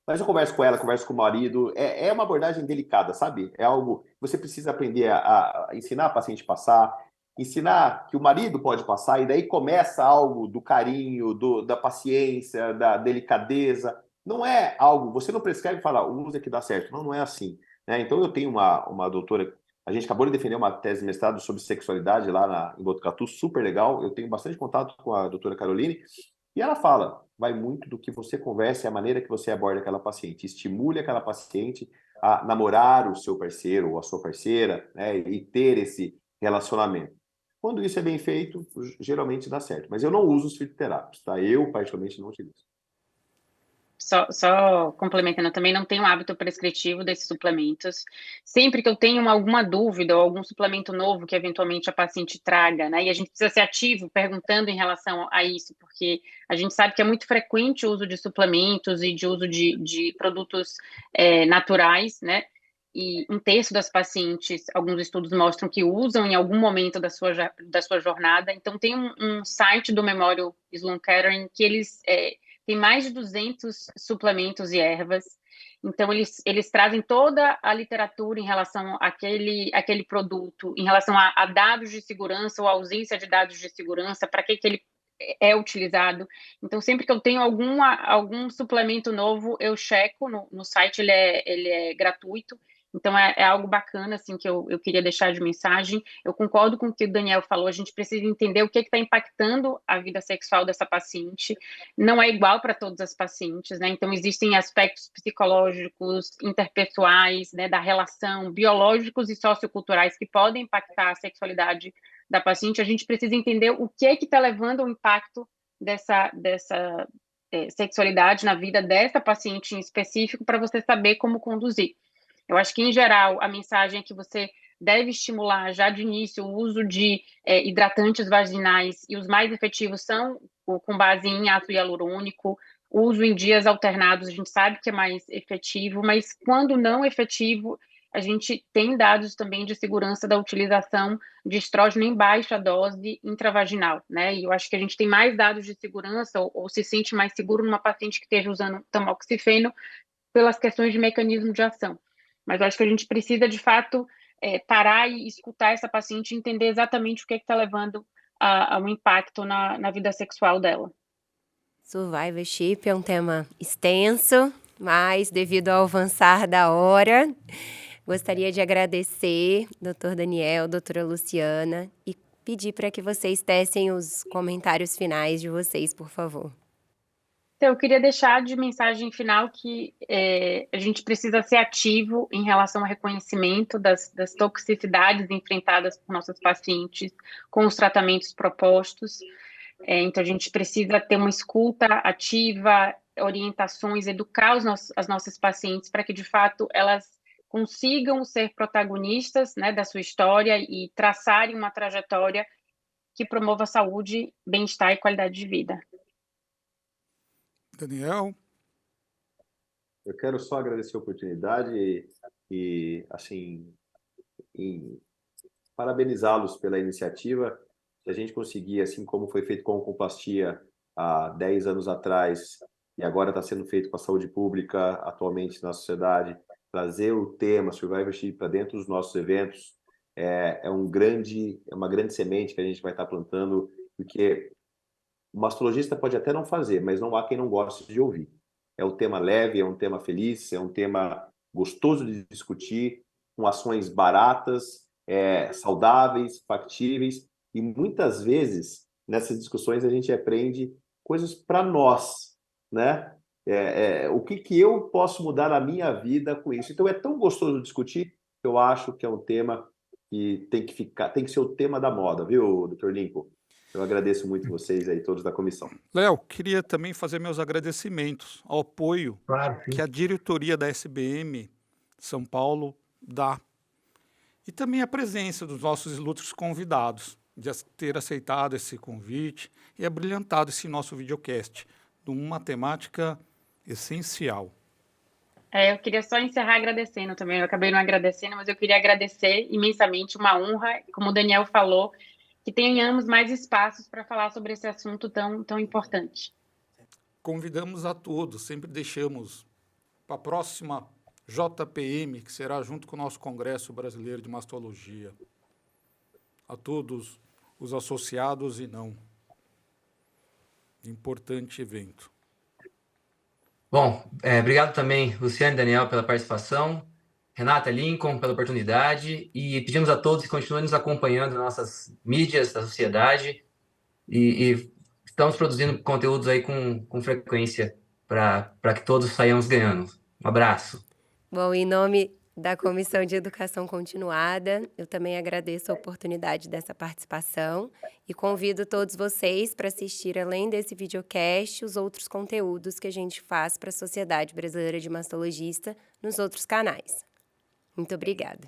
mas eu converso com ela, converso com o marido. É uma abordagem delicada, sabe? É algo que você precisa aprender a ensinar a paciente a passar, ensinar que o marido pode passar, e daí começa algo do carinho, da paciência, da delicadeza. Não é algo, você não prescreve e fala, usa que dá certo. Não é assim. Né? Então, eu tenho uma doutora, a gente acabou de defender uma tese de mestrado sobre sexualidade lá em Botucatu, super legal. Eu tenho bastante contato com a doutora Caroline, e ela fala, vai muito do que você conversa e a maneira que você aborda aquela paciente. Estimule aquela paciente a namorar o seu parceiro ou a sua parceira, né, e ter esse relacionamento. Quando isso é bem feito, geralmente dá certo. Mas eu não uso os fitoterápicos, tá? Eu, particularmente, não utilizo. Só complementando, eu também não tenho hábito prescritivo desses suplementos. Sempre que eu tenho alguma dúvida ou algum suplemento novo que eventualmente a paciente traga, né? E a gente precisa ser ativo perguntando em relação a isso, porque a gente sabe que é muito frequente o uso de suplementos e de uso de produtos naturais, né? E um terço das pacientes, alguns estudos mostram que usam em algum momento da sua jornada. Então, tem um site do Memorial Sloan Kettering que eles tem mais de 200 suplementos e ervas. Então, eles trazem toda a literatura em relação àquele produto, em relação a dados de segurança ou ausência de dados de segurança, para que ele é utilizado. Então, sempre que eu tenho algum suplemento novo, eu checo no site, ele é gratuito. Então, é algo bacana, assim, que eu queria deixar de mensagem. Eu concordo com o que o Daniel falou, a gente precisa entender o que está impactando a vida sexual dessa paciente. Não é igual para todas as pacientes, né? Então, existem aspectos psicológicos, interpessoais, né, da relação, biológicos e socioculturais que podem impactar a sexualidade da paciente. A gente precisa entender o que está levando ao impacto dessa sexualidade na vida dessa paciente em específico para você saber como conduzir. Eu acho que, em geral, a mensagem é que você deve estimular já de início o uso de hidratantes vaginais, e os mais efetivos são com base em ácido hialurônico, o uso em dias alternados, a gente sabe que é mais efetivo, mas quando não efetivo, a gente tem dados também de segurança da utilização de estrógeno em baixa dose intravaginal, né? E eu acho que a gente tem mais dados de segurança ou se sente mais seguro numa paciente que esteja usando tamoxifeno pelas questões de mecanismo de ação. Mas eu acho que a gente precisa, de fato, parar e escutar essa paciente e entender exatamente o que está levando ao impacto na vida sexual dela. Survivorship é um tema extenso, mas devido ao avançar da hora, gostaria de agradecer, Dr. Daniel, doutora Luciana, e pedir para que vocês tecem os comentários finais de vocês, por favor. Então, eu queria deixar de mensagem final que a gente precisa ser ativo em relação ao reconhecimento das toxicidades enfrentadas por nossos pacientes com os tratamentos propostos. Então, a gente precisa ter uma escuta ativa, orientações, educar as nossas pacientes para que, de fato, elas consigam ser protagonistas, né, da sua história e traçarem uma trajetória que promova saúde, bem-estar e qualidade de vida. Daniel? Eu quero só agradecer a oportunidade e assim, parabenizá-los pela iniciativa. Se a gente conseguir, assim como foi feito com a Oncoplastia há 10 anos atrás, e agora está sendo feito com a saúde pública atualmente na sociedade, trazer o tema Survivorship para dentro dos nossos eventos é uma grande semente que a gente vai estar plantando, porque O mastologista pode até não fazer, mas não há quem não goste de ouvir. É um tema leve, é um tema feliz, é um tema gostoso de discutir, com ações baratas, saudáveis, factíveis, e muitas vezes, nessas discussões, a gente aprende coisas para nós, né? O que eu posso mudar na minha vida com isso? Então, é tão gostoso discutir, que eu acho que é um tema que tem que ser o tema da moda, viu, Dr. Lincoln? Eu agradeço muito vocês aí, todos da comissão. Léo, queria também fazer meus agradecimentos ao apoio Claro, sim. que a diretoria da SBM São Paulo dá. E também a presença dos nossos ilustres convidados, de ter aceitado esse convite e abrilhantado esse nosso videocast, de uma temática essencial. Eu queria só encerrar agradecendo também. Eu acabei não agradecendo, mas eu queria agradecer imensamente, uma honra, como o Daniel falou, que tenhamos mais espaços para falar sobre esse assunto tão importante. Convidamos a todos, sempre deixamos para a próxima JPM, que será junto com o nosso Congresso Brasileiro de Mastologia. A todos os associados e não. Importante evento. Bom, obrigado também, Luciano e Daniel, pela participação. Renata, Lincoln, pela oportunidade. E pedimos a todos que continuem nos acompanhando nas nossas mídias da sociedade. E estamos produzindo conteúdos aí com frequência para que todos saiamos ganhando. Um abraço. Bom, em nome da Comissão de Educação Continuada, eu também agradeço a oportunidade dessa participação e convido todos vocês para assistir, além desse videocast, os outros conteúdos que a gente faz para a Sociedade Brasileira de Mastologista nos outros canais. Muito obrigada.